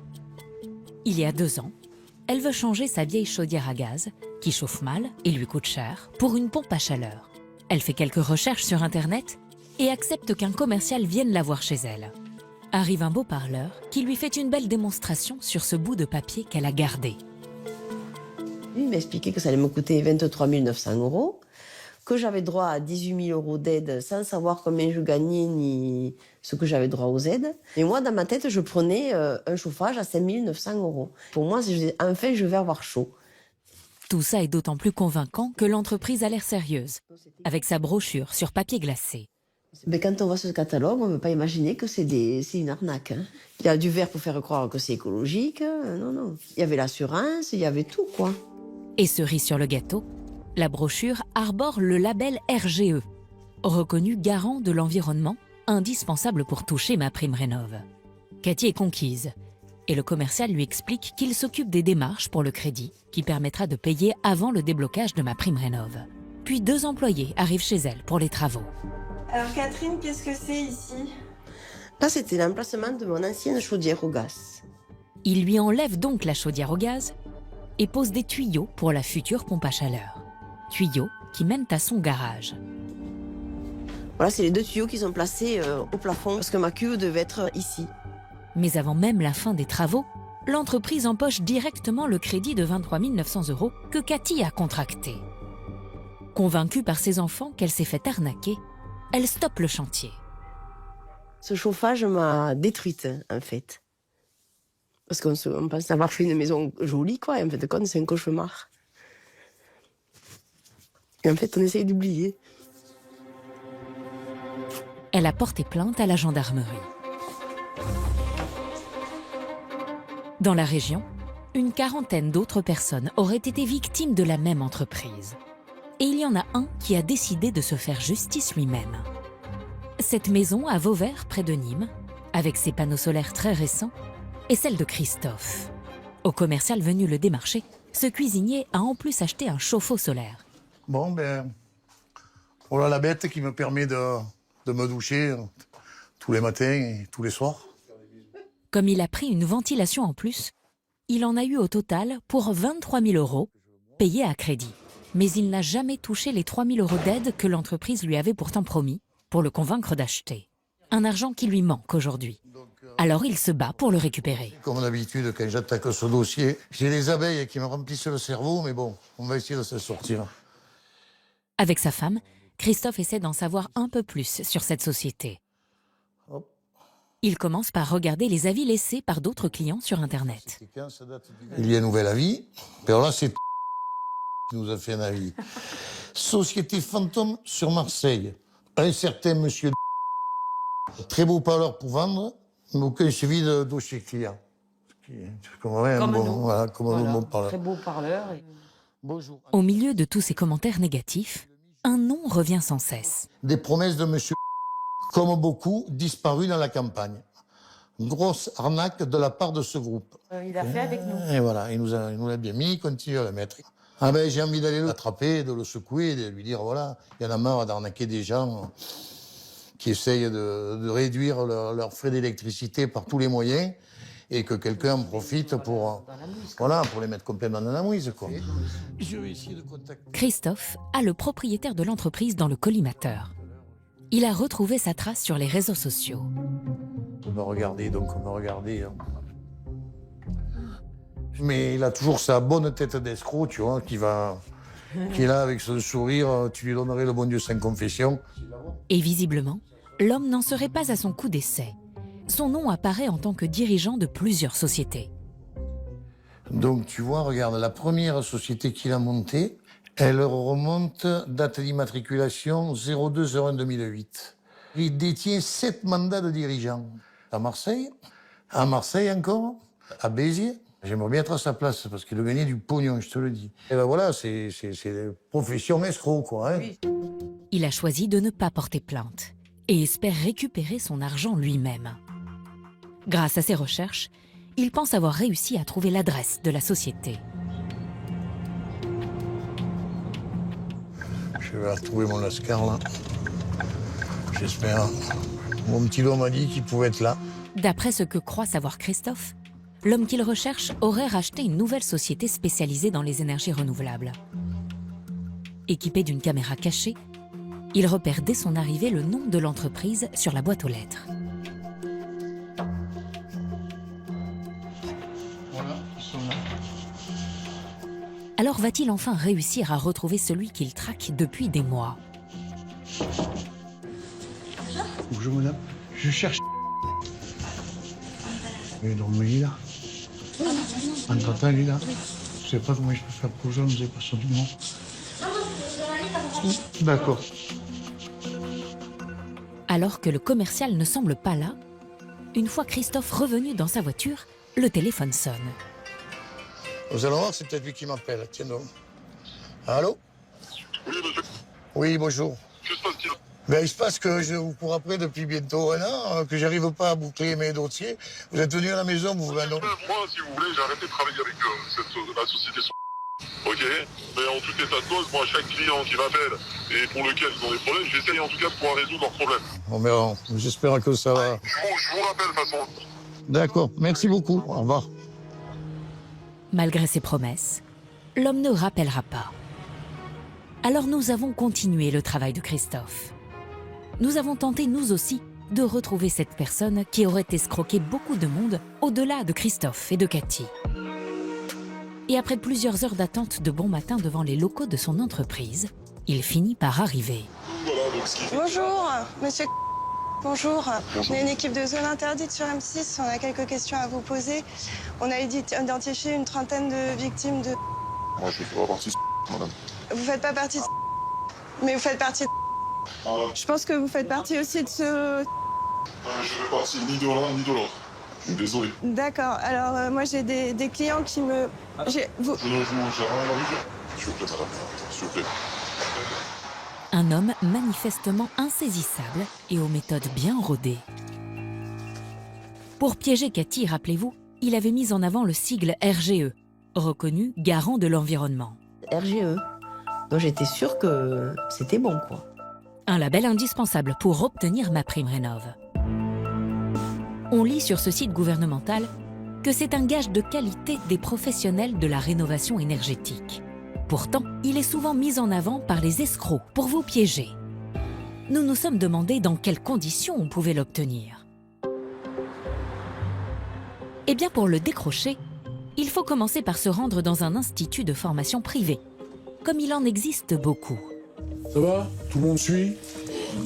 Il y a 2 ans, elle veut changer sa vieille chaudière à gaz, qui chauffe mal et lui coûte cher, pour une pompe à chaleur. Elle fait quelques recherches sur Internet et accepte qu'un commercial vienne la voir chez elle. Arrive un beau parleur qui lui fait une belle démonstration sur ce bout de papier qu'elle a gardé. Il m'a expliqué que ça allait me coûter 23 900 €, que j'avais droit à 18 000 € d'aide sans savoir combien je gagnais ni ce que j'avais droit aux aides. Et moi, dans ma tête, je prenais un chauffage à 5 900 €. Pour moi, enfin, je vais avoir chaud. Tout ça est d'autant plus convaincant que l'entreprise a l'air sérieuse, avec sa brochure sur papier glacé. Mais quand on voit ce catalogue, on ne peut pas imaginer que c'est une arnaque. Hein. Il y a du verre pour faire croire que c'est écologique. Non. Il y avait l'assurance, il y avait tout, quoi. Et cerise sur le gâteau, la brochure arbore le label RGE, reconnu garant de l'environnement, indispensable pour toucher MaPrimeRénov'. Cathy est conquise, et le commercial lui explique qu'il s'occupe des démarches pour le crédit, qui permettra de payer avant le déblocage de MaPrimeRénov'. Puis 2 employés arrivent chez elle pour les travaux. Alors Catherine, qu'est-ce que c'est ici? Là, c'était l'emplacement de mon ancienne chaudière au gaz. Il lui enlève donc la chaudière au gaz et pose des tuyaux pour la future pompe à chaleur. Tuyaux qui mènent à son garage. Voilà, c'est les 2 tuyaux qui sont placés au plafond parce que ma cuve devait être ici. Mais avant même la fin des travaux, l'entreprise empoche directement le crédit de 23 900 € que Cathy a contracté. Convaincue par ses enfants qu'elle s'est fait arnaquer, elle stoppe le chantier. Ce chauffage m'a détruite, en fait. Parce qu'on pense avoir fait une maison jolie, quoi. Et en fait, c'est un cauchemar. Et en fait, on essaye d'oublier. Elle a porté plainte à la gendarmerie. Dans la région, une quarantaine d'autres personnes auraient été victimes de la même entreprise. Et il y en a un qui a décidé de se faire justice lui-même. Cette maison à Vauvert, près de Nîmes, avec ses panneaux solaires très récents, est celle de Christophe. Au commercial venu le démarcher, ce cuisinier a en plus acheté un chauffe-eau solaire. Bon, voilà la bête qui me permet de me doucher tous les matins et tous les soirs. Comme il a pris une ventilation en plus, il en a eu au total pour 23 000 € payés à crédit. Mais il n'a jamais touché les 3 000 € d'aide que l'entreprise lui avait pourtant promis, pour le convaincre d'acheter. Un argent qui lui manque aujourd'hui. Alors il se bat pour le récupérer. Comme d'habitude, quand j'attaque ce dossier, j'ai les abeilles qui me remplissent le cerveau, mais bon, on va essayer de s'en sortir. Avec sa femme, Christophe essaie d'en savoir un peu plus sur cette société. Il commence par regarder les avis laissés par d'autres clients sur Internet. Il y a un nouvel avis. Alors là, c'est qui nous a fait un avis. Société fantôme sur Marseille. Un certain monsieur très beau parleur pour vendre, mais aucun suivi de dossier client. Comme un bon parleur. Très beau parleur. Bonjour. Au milieu de tous ces commentaires négatifs, un nom revient sans cesse. Des promesses de monsieur comme beaucoup, disparu dans la campagne. Grosse arnaque de la part de ce groupe. Il a fait avec nous. Et voilà, il nous l'a bien mis, il continue à le mettre. Ah ben, j'ai envie d'aller l'attraper, de le secouer, de lui dire, voilà, il y en a marre d'arnaquer des gens qui essayent de réduire leurs frais d'électricité par tous les moyens et que quelqu'un en profite pour les mettre complètement dans la mouise, quoi. Je vais essayer de contacter... Christophe a le propriétaire de l'entreprise dans le collimateur. Il a retrouvé sa trace sur les réseaux sociaux. On m'a regardé. Mais il a toujours sa bonne tête d'escroc, tu vois, qui est là avec son sourire, tu lui donnerais le bon Dieu sans confession. Et visiblement, l'homme n'en serait pas à son coup d'essai. Son nom apparaît en tant que dirigeant de plusieurs sociétés. Donc tu vois, regarde, la première société qu'il a montée, elle remonte, date d'immatriculation 02/01/2008. Il détient 7 mandats de dirigeant. À Marseille encore, à Béziers. J'aimerais bien être à sa place, parce qu'il a gagné du pognon, je te le dis. Et ben voilà, c'est profession escroc, quoi. Hein. Oui. Il a choisi de ne pas porter plainte et espère récupérer son argent lui-même. Grâce à ses recherches, il pense avoir réussi à trouver l'adresse de la société. Je vais retrouver mon Lascar, là. J'espère. Mon petit doigt m'a dit qu'il pouvait être là. D'après ce que croit savoir Christophe, l'homme qu'il recherche aurait racheté une nouvelle société spécialisée dans les énergies renouvelables. Équipé d'une caméra cachée, il repère dès son arrivée le nom de l'entreprise sur la boîte aux lettres. Voilà, ils sont là. Alors va-t-il enfin réussir à retrouver celui qu'il traque depuis des mois? Bonjour madame, je cherche... Il est dans le lit là. Entre-temps, il est là. Je sais pas comment je peux faire pour ça, mais j'ai pas son numéro. D'accord. Alors que le commercial ne semble pas là, une fois Christophe revenu dans sa voiture, le téléphone sonne. Vous allez voir, c'est peut-être lui qui m'appelle. Tiens donc. Allô? Oui, monsieur. Oui, bonjour. Que se passe-t-il? Ben, il se passe que je vous cours après depuis bientôt 1 an, que j'arrive pas à boucler mes dossiers. Vous êtes venu à la maison, vous... Ben, non. Moi, si vous voulez, j'ai arrêté de travailler avec la société. Ok? Mais en tout état de cause, moi, chaque client qui m'appelle et pour lequel ils ont des problèmes, j'essaye en tout cas de pouvoir résoudre leurs problèmes. Bon, ben, j'espère que ça va. Je vous rappelle, de toute façon. D'accord, merci beaucoup. Au revoir. Malgré ses promesses, l'homme ne rappellera pas. Alors nous avons continué le travail de Christophe. Nous avons tenté, nous aussi, de retrouver cette personne qui aurait escroqué beaucoup de monde au-delà de Christophe et de Cathy. Et après plusieurs heures d'attente de bon matin devant les locaux de son entreprise, il finit par arriver. Bonjour, monsieur. Bonjour. On est une équipe de zone interdite sur M6. On a quelques questions à vous poser. On a identifié une trentaine de victimes de... Moi, je fais pas partie de madame. Vous faites pas partie de... Mais vous faites partie de... Je pense que vous faites partie aussi de ce... Je fais partie ni de l'un ni de l'autre. Désolé. D'accord. Alors, moi, j'ai des clients qui me... Je n'ai rien à vous dire. S'il vous plaît, madame. S'il vous plaît. Un homme manifestement insaisissable et aux méthodes bien rodées. Pour piéger Cathy, rappelez-vous, il avait mis en avant le sigle RGE, reconnu garant de l'environnement. RGE. Donc j'étais sûre que c'était bon, quoi. Un label indispensable pour obtenir MaPrimeRénov'. On lit sur ce site gouvernemental que c'est un gage de qualité des professionnels de la rénovation énergétique. Pourtant, il est souvent mis en avant par les escrocs pour vous piéger. nous nous sommes demandé dans quelles conditions on pouvait l'obtenir. Eh bien, pour le décrocher, il faut commencer par se rendre dans un institut de formation privée, comme il en existe beaucoup. Ça va? Tout le monde suit?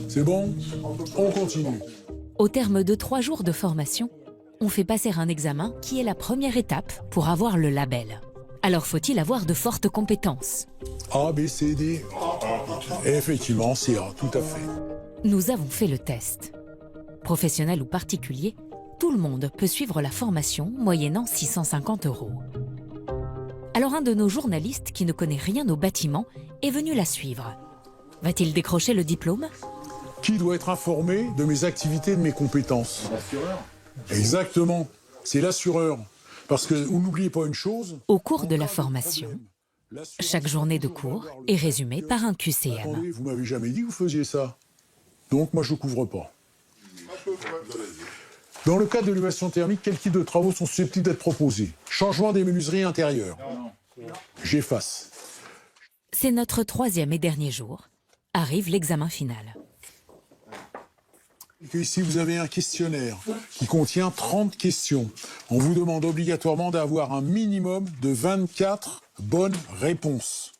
C'est bon? On continue. Au terme de 3 jours de formation, on fait passer un examen qui est la première étape pour avoir le label. Alors faut-il avoir de fortes compétences? A, B, C, D. Effectivement, c'est A, tout à fait. Nous avons fait le test. Professionnel ou particulier, tout le monde peut suivre la formation moyennant 650 €. Alors un de nos journalistes qui ne connaît rien au bâtiment est venu la suivre. Va-t-il décrocher le diplôme? Qui doit être informé de mes activités et de mes compétences? L'assureur. Exactement, c'est l'assureur. Parce que vous n'oubliez pas une chose... Au cours de la formation, chaque journée de cours est résumée par un QCM. Attendez, vous m'avez jamais dit que vous faisiez ça. Donc moi je ne couvre pas. Dans le cadre de l'évaluation thermique, quels types de travaux sont susceptibles d'être proposés? Changement des menuiseries intérieures. J'efface. C'est notre 3e et dernier jour. Arrive l'examen final. Ici, vous avez un questionnaire qui contient 30 questions. On vous demande obligatoirement d'avoir un minimum de 24 bonnes réponses.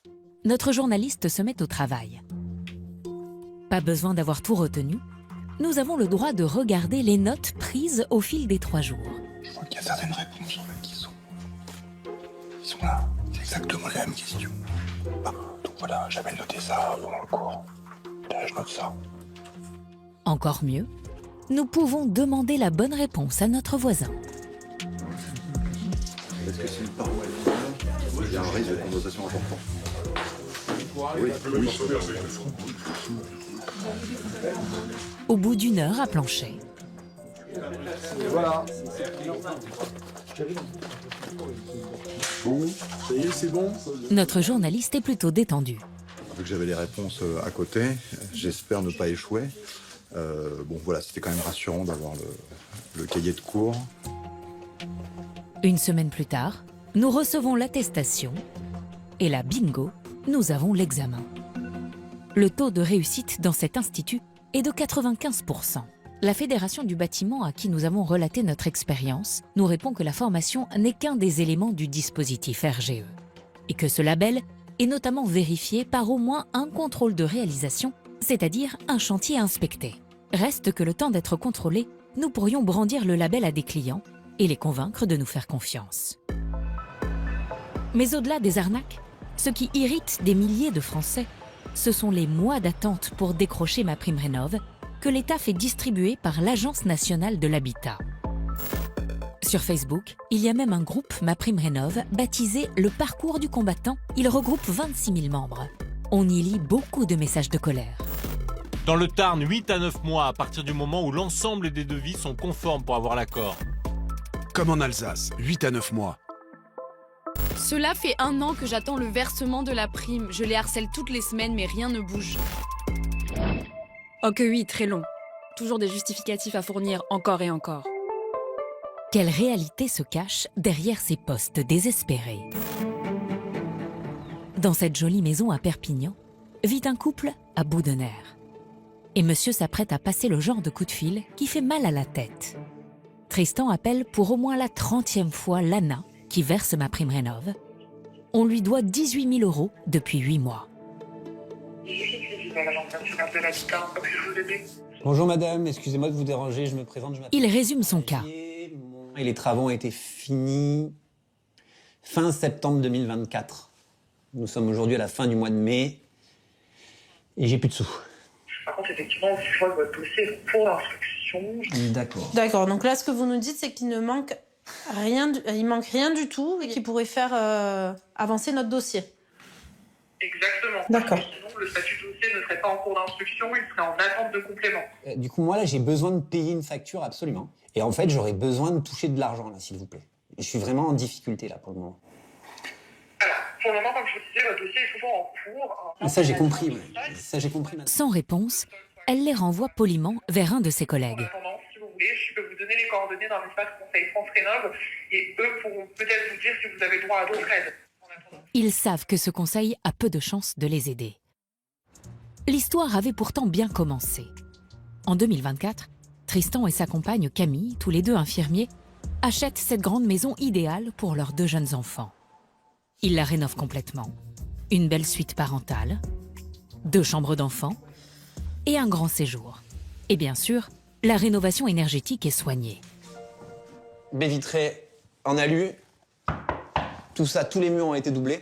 Notre journaliste se met au travail. Pas besoin d'avoir tout retenu. Nous avons le droit de regarder les notes prises au fil des 3 jours. Je vois qu'il y a certaines réponses qui sont là. C'est exactement les mêmes questions. Donc voilà, j'avais noté ça pendant le cours. Là, je note ça. Encore mieux, nous pouvons demander la bonne réponse à notre voisin. Est-ce que c'est une paroi? Il y a un risque de condensation important. Oui. Au bout d'1 heure à plancher. Voilà. Bon, ça y est, c'est bon? Notre journaliste est plutôt détendu. Vu que j'avais les réponses à côté, j'espère ne pas échouer. Bon voilà, c'était quand même rassurant d'avoir le cahier de cours. 1 semaine plus tard, nous recevons l'attestation et là, bingo, nous avons l'examen. Le taux de réussite dans cet institut est de 95%. La Fédération du bâtiment à qui nous avons relaté notre expérience nous répond que la formation n'est qu'un des éléments du dispositif RGE et que ce label est notamment vérifié par au moins un contrôle de réalisation, c'est-à-dire un chantier inspecté. Reste que le temps d'être contrôlé, nous pourrions brandir le label à des clients et les convaincre de nous faire confiance. Mais au-delà des arnaques, ce qui irrite des milliers de Français, ce sont les mois d'attente pour décrocher MaPrimeRénov' que l'État fait distribuer par l'Agence nationale de l'habitat. Sur Facebook, il y a même un groupe MaPrimeRénov' baptisé « Le parcours du combattant ». Il regroupe 26 000 membres. On y lit beaucoup de messages de colère. Dans le Tarn, 8 à 9 mois à partir du moment où l'ensemble des devis sont conformes pour avoir l'accord. Comme en Alsace, 8 à 9 mois. Cela fait 1 an que j'attends le versement de la prime. Je les harcèle toutes les semaines, mais rien ne bouge. Oh que oui, très long. Toujours des justificatifs à fournir encore et encore. Quelle réalité se cache derrière ces postes désespérés? Dans cette jolie maison à Perpignan, vit un couple à bout de nerfs. Et monsieur s'apprête à passer le genre de coup de fil qui fait mal à la tête. Tristan appelle pour au moins la 30e fois l'ANA, qui verse MaPrimeRénov'. On lui doit 18 000 € depuis 8 mois. Bonjour madame, excusez-moi de vous déranger, je me présente. Il résume son cas. Et les travaux ont été finis fin septembre 2024. Nous sommes aujourd'hui à la fin du mois de mai et j'ai plus de sous. Par contre, effectivement, je vois que votre dossier est pour l'instruction. D'accord. D'accord, donc là, ce que vous nous dites, c'est qu'il ne manque rien, il manque rien du tout et qui pourrait faire avancer notre dossier. Exactement. D'accord. Sinon, le statut de dossier ne serait pas en cours d'instruction, il serait en attente de complément. Du coup, moi, là, j'ai besoin de payer une facture, absolument. Et en fait, j'aurais besoin de toucher de l'argent, là, s'il vous plaît. Je suis vraiment en difficulté, là, pour le moment. Alors, pour le moment, comme je vous disais, votre dossier est toujours en cours. Ça, j'ai compris, ouais. Ça, j'ai compris. Sans réponse, elle les renvoie poliment vers un de ses collègues. Si vous voulez, je peux vous donner les coordonnées d'un espace conseil France Rénov' et eux pourront peut-être vous dire si vous avez droit à d'autres aides. Ils savent que ce conseil a peu de chances de les aider. L'histoire avait pourtant bien commencé. En 2024, Tristan et sa compagne Camille, tous les deux infirmiers, achètent cette grande maison idéale pour leurs 2 jeunes enfants. Ils la rénovent complètement. Une belle suite parentale, 2 chambres d'enfants et un grand séjour. Et bien sûr, la rénovation énergétique est soignée. Baies vitrées en alu. Tout ça, tous les murs ont été doublés.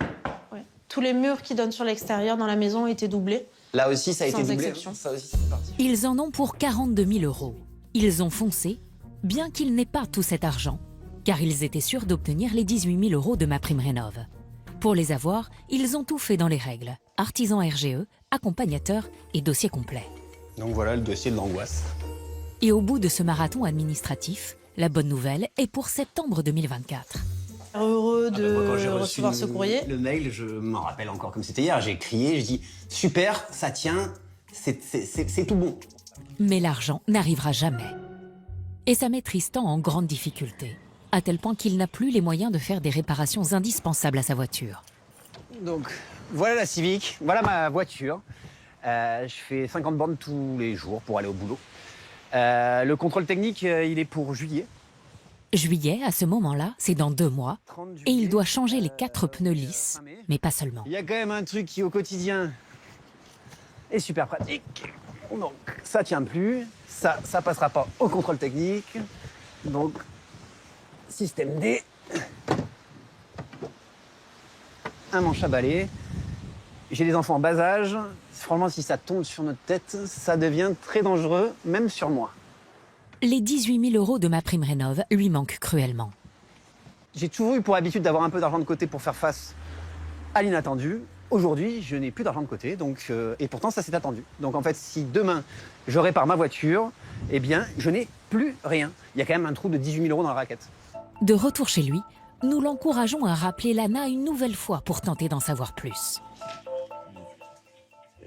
Ouais. Tous les murs qui donnent sur l'extérieur dans la maison ont été doublés. Là aussi, ça a été Sans doublé. exception. Ça aussi, c'est parti. Ils en ont pour 42 000 €. Ils ont foncé, bien qu'ils n'aient pas tout cet argent, car ils étaient sûrs d'obtenir les 18 000 € de MaPrimeRénov'. Pour les avoir, ils ont tout fait dans les règles. Artisan RGE, accompagnateur et dossier complet. Donc voilà le dossier de l'angoisse. Et au bout de ce marathon administratif, la bonne nouvelle est pour septembre 2024. Heureux de Moi, quand j'ai reçu recevoir ce courrier. le mail, je m'en rappelle encore comme c'était hier. J'ai crié, j'ai dit super, ça tient, c'est tout bon. Mais l'argent n'arrivera jamais. Et ça met Tristan en grande difficulté, à tel point qu'il n'a plus les moyens de faire des réparations indispensables à sa voiture. Donc voilà la Civic, voilà ma voiture. Je fais 50 bornes tous les jours pour aller au boulot. Le contrôle technique, il est pour juillet. Juillet, à ce moment-là, c'est dans 2 mois, et il doit changer les 4 pneus lisses, mais pas seulement. Il y a quand même un truc qui, au quotidien, est super pratique. Donc, ça tient plus, ça passera pas au contrôle technique. Donc, système D, un manche à balai. J'ai des enfants en bas âge. Franchement, si ça tombe sur notre tête, ça devient très dangereux, même sur moi. Les 18 000 € de MaPrimeRénov' lui manquent cruellement. J'ai toujours eu pour habitude d'avoir un peu d'argent de côté pour faire face à l'inattendu. Aujourd'hui, je n'ai plus d'argent de côté, donc, et pourtant ça s'est attendu. Donc en fait, si demain je répare ma voiture, eh bien, je n'ai plus rien. Il y a quand même un trou de 18 000 € dans la raquette. De retour chez lui, nous l'encourageons à rappeler Lana une nouvelle fois pour tenter d'en savoir plus.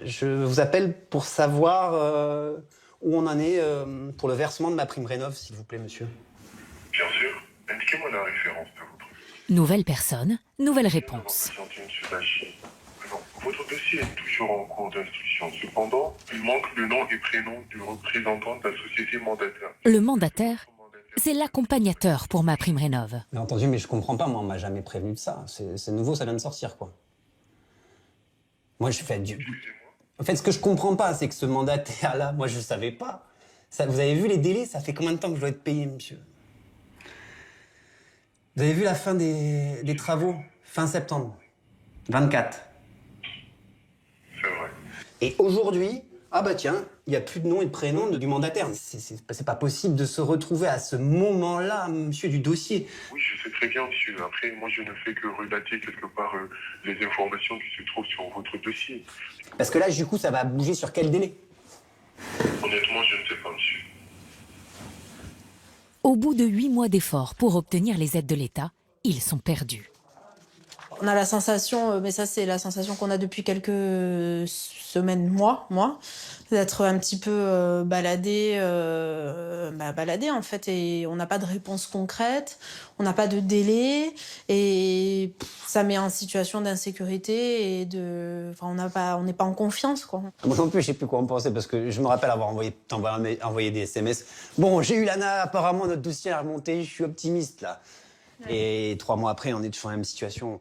Je vous appelle pour savoir où on en est pour le versement de MaPrimeRénov', s'il vous plaît, monsieur. Bien sûr. Indiquez-moi la référence de votre... Nouvelle personne, nouvelle réponse. Monsieur Bachy. Non, votre dossier est toujours en cours d'instruction. Cependant, il manque le nom et prénom du représentant de la société mandataire. Le mandataire, c'est l'accompagnateur pour MaPrimeRénov'. Mais entendu, mais je comprends pas, moi, on m'a jamais prévenu de ça. C'est nouveau, ça vient de sortir, quoi. Moi, je fais du... En fait, ce que je comprends pas, c'est que ce mandataire-là, moi, je savais pas. Ça, vous avez vu les délais? Ça fait combien de temps que je dois être payé, monsieur? Vous avez vu la fin des travaux? Fin septembre. 24. C'est vrai. Et aujourd'hui, ah bah tiens, il n'y a plus de nom et de prénom du mandataire. C'est pas possible de se retrouver à ce moment-là, monsieur, du dossier. Oui, je sais très bien, monsieur. Après, moi, je ne fais que relater quelque part les informations qui se trouvent sur votre dossier. Parce que là, du coup, ça va bouger sur quel délai? Honnêtement, je ne sais pas, monsieur. Au bout de 8 mois d'efforts pour obtenir les aides de l'État, ils sont perdus. On a la sensation, mais ça c'est la sensation qu'on a depuis quelques semaines, mois, d'être un petit peu baladé en fait, et on n'a pas de réponse concrète, on n'a pas de délai, et ça met en situation d'insécurité et on n'est pas en confiance, quoi. Moi non plus, je sais plus quoi en penser parce que je me rappelle avoir envoyé des SMS. Bon, j'ai eu l'ANA, apparemment notre dossier a remonté, je suis optimiste là. Ouais. Et 3 mois après, on est toujours dans la même situation.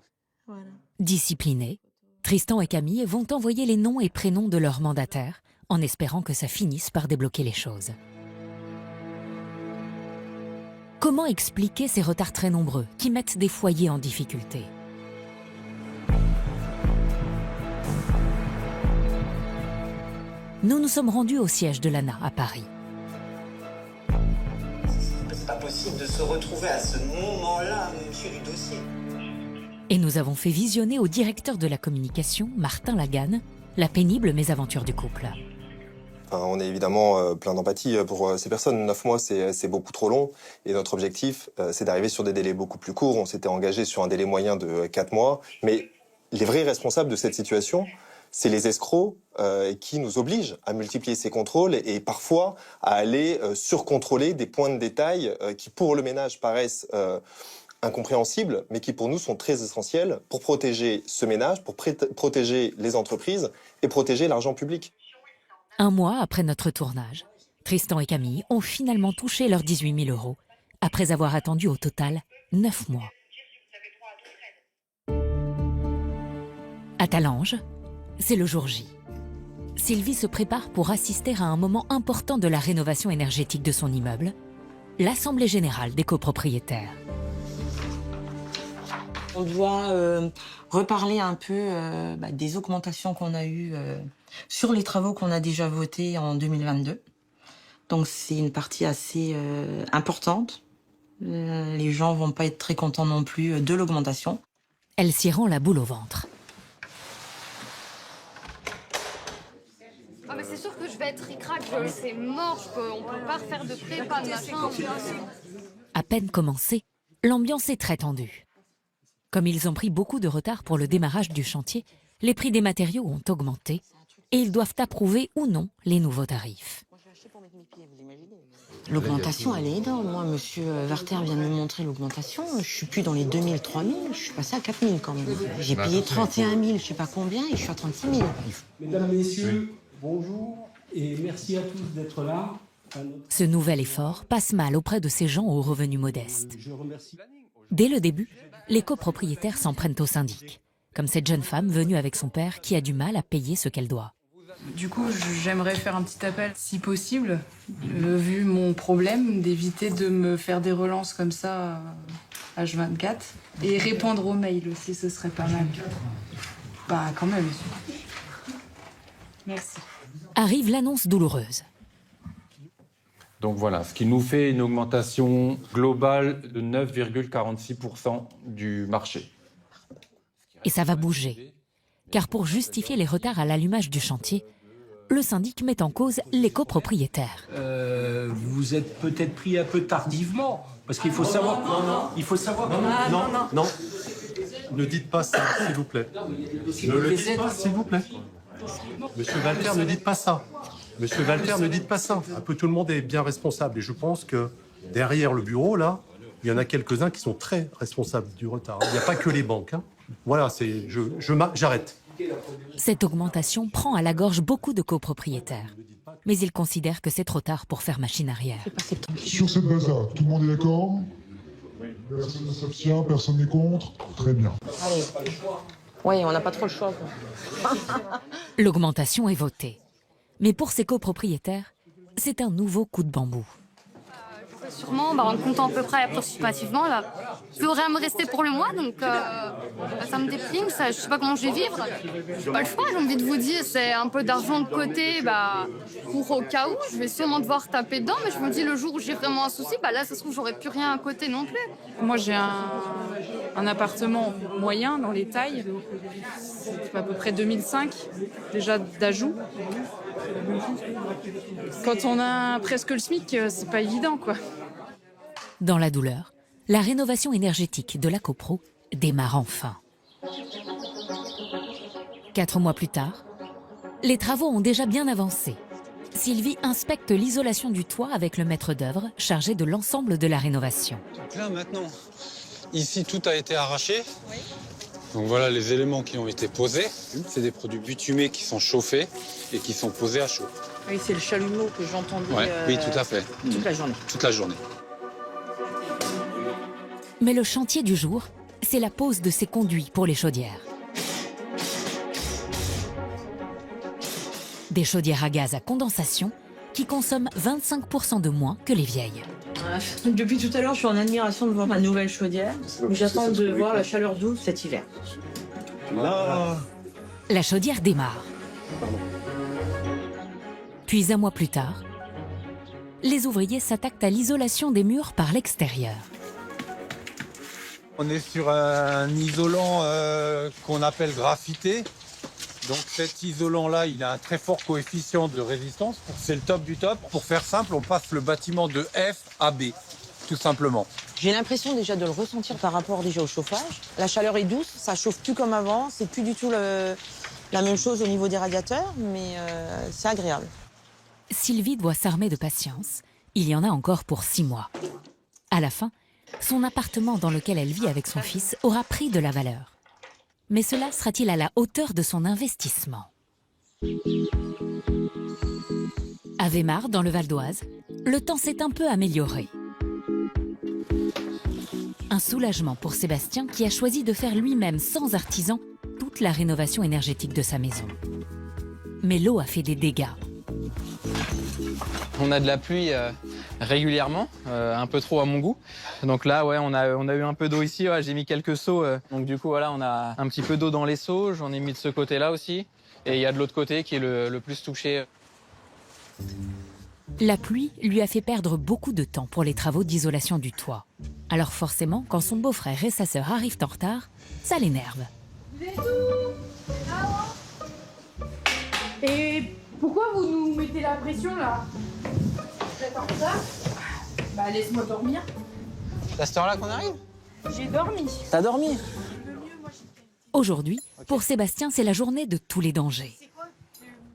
Voilà. Disciplinés, Tristan et Camille vont envoyer les noms et prénoms de leurs mandataires en espérant que ça finisse par débloquer les choses. Comment expliquer ces retards très nombreux qui mettent des foyers en difficulté? Nous nous sommes rendus au siège de l'ANA à Paris. C'est pas possible de se retrouver à ce moment-là, monsieur, du dossier. Et nous avons fait visionner au directeur de la communication, Martin Laganne, la pénible mésaventure du couple. On est évidemment plein d'empathie pour ces personnes. 9 mois, c'est beaucoup trop long. Et notre objectif, c'est d'arriver sur des délais beaucoup plus courts. On s'était engagé sur un délai moyen de 4 mois. Mais les vrais responsables de cette situation, c'est les escrocs qui nous obligent à multiplier ces contrôles et parfois à aller surcontrôler des points de détail qui, pour le ménage, paraissent incompréhensibles, mais qui pour nous sont très essentiels pour protéger ce ménage, pour protéger les entreprises et protéger l'argent public. Un mois après notre tournage, Tristan et Camille ont finalement touché leurs 18 000 €, après avoir attendu au total 9 mois. À Talange, c'est le jour J. Sylvie se prépare pour assister à un moment important de la rénovation énergétique de son immeuble, l'Assemblée générale des copropriétaires. On doit reparler un peu des augmentations qu'on a eues sur les travaux qu'on a déjà votés en 2022. Donc c'est une partie assez importante. Les gens vont pas être très contents non plus de l'augmentation. Elle s'y rend la boule au ventre. Ah mais c'est sûr que je vais être ric-rac, c'est mort, on peut pas refaire de prépa, de machin. À peine commencé, l'ambiance est très tendue. Comme ils ont pris beaucoup de retard pour le démarrage du chantier, les prix des matériaux ont augmenté et ils doivent approuver ou non les nouveaux tarifs. L'augmentation, elle est énorme. Moi, monsieur Werther vient de me montrer l'augmentation. Je suis plus dans les 2 000, 3 000, je suis passé à 4 000 quand même. J'ai payé 31 000, je sais pas combien, et je suis à 36 000. Mesdames, Messieurs, bonjour et merci à tous d'être là. Ce nouvel effort passe mal auprès de ces gens aux revenus modestes. Dès le début, les copropriétaires s'en prennent au syndic, comme cette jeune femme venue avec son père qui a du mal à payer ce qu'elle doit. Du coup, j'aimerais faire un petit appel, si possible, vu mon problème, d'éviter de me faire des relances comme ça H24. Et répondre aux mails aussi, ce serait pas mal. Bah, quand même. Merci. Arrive l'annonce douloureuse. Donc voilà, ce qui nous fait une augmentation globale de 9,46% du marché. Et ça va bouger. Car pour justifier les retards à l'allumage du chantier, le syndic met en cause les copropriétaires. Vous êtes peut-être pris un peu tardivement, parce qu'il faut savoir... Il faut savoir... Non. Ne dites pas ça, s'il vous plaît. Ne le dites pas, s'il vous plaît. Monsieur Walter, ne dites pas ça. Monsieur Walter, ne dites pas ça. Un peu tout le monde est bien responsable. Et je pense que derrière le bureau, là, il y en a quelques-uns qui sont très responsables du retard. Il n'y a pas que les banques. Hein. Voilà, j'arrête. Cette augmentation prend à la gorge beaucoup de copropriétaires. Mais ils considèrent que c'est trop tard pour faire machine arrière. Sur cette base-là, tout le monde est d'accord? Personne ne s'abstient, personne n'est contre? Très bien. Allez. Oui, on n'a pas trop le choix. L'augmentation est votée. Mais pour ces copropriétaires, c'est un nouveau coup de bambou. Sûrement, en comptant à peu près approximativement, là, il faut rien me rester pour le mois, donc ça me déprime, ça, je sais pas comment je vais vivre. J'ai pas le choix, j'ai envie de vous dire, c'est un peu d'argent de côté, pour au cas où, je vais sûrement devoir taper dedans, mais je me dis le jour où j'ai vraiment un souci, là, ça se trouve, j'aurai plus rien à côté non plus. Moi, j'ai un appartement moyen dans les tailles, c'est à peu près 2005, déjà d'ajout. Quand on a presque le SMIC, c'est pas évident, quoi. Dans la douleur, la rénovation énergétique de la copro démarre enfin. 4 mois plus tard, les travaux ont déjà bien avancé. Sylvie inspecte l'isolation du toit avec le maître d'œuvre chargé de l'ensemble de la rénovation. Donc là, maintenant, ici, tout a été arraché. Oui. Donc voilà les éléments qui ont été posés. C'est des produits bitumés qui sont chauffés et qui sont posés à chaud. Oui, c'est le chalumeau que j'entendais oui, tout à fait. Toute la journée. Toute la journée. Mais le chantier du jour, c'est la pose de ces conduits pour les chaudières. Des chaudières à gaz à condensation qui consomment 25% de moins que les vieilles. Depuis tout à l'heure, je suis en admiration de voir ma nouvelle chaudière. J'attends de voir la chaleur douce cet hiver. La chaudière démarre. Puis un mois plus tard, les ouvriers s'attaquent à l'isolation des murs par l'extérieur. On est sur un isolant qu'on appelle graphité. Donc cet isolant-là, il a un très fort coefficient de résistance. C'est le top du top. Pour faire simple, on passe le bâtiment de F à B, tout simplement. J'ai l'impression déjà de le ressentir par rapport déjà au chauffage. La chaleur est douce, ça chauffe plus comme avant. C'est plus du tout la même chose au niveau des radiateurs, mais c'est agréable. Sylvie doit s'armer de patience. Il y en a encore pour 6 mois. À la fin, son appartement dans lequel elle vit avec son fils aura pris de la valeur. Mais cela sera-t-il à la hauteur de son investissement ? À Weimar, dans le Val d'Oise, le temps s'est un peu amélioré. Un soulagement pour Sébastien qui a choisi de faire lui-même, sans artisan, toute la rénovation énergétique de sa maison. Mais l'eau a fait des dégâts. On a de la pluie régulièrement, un peu trop à mon goût. Donc là, ouais, on a eu un peu d'eau ici. Ouais, j'ai mis quelques seaux. Donc du coup, voilà, on a un petit peu d'eau dans les seaux. J'en ai mis de ce côté-là aussi. Et il y a de l'autre côté qui est le plus touché. La pluie lui a fait perdre beaucoup de temps pour les travaux d'isolation du toit. Alors forcément, quand son beau-frère et sa sœur arrivent en retard, ça l'énerve. Et pourquoi vous nous mettez la pression là? J'attends ça. Bah laisse-moi dormir. C'est à cette heure-là qu'on arrive? J'ai dormi. T'as dormi? Aujourd'hui, pour Sébastien, c'est la journée de tous les dangers.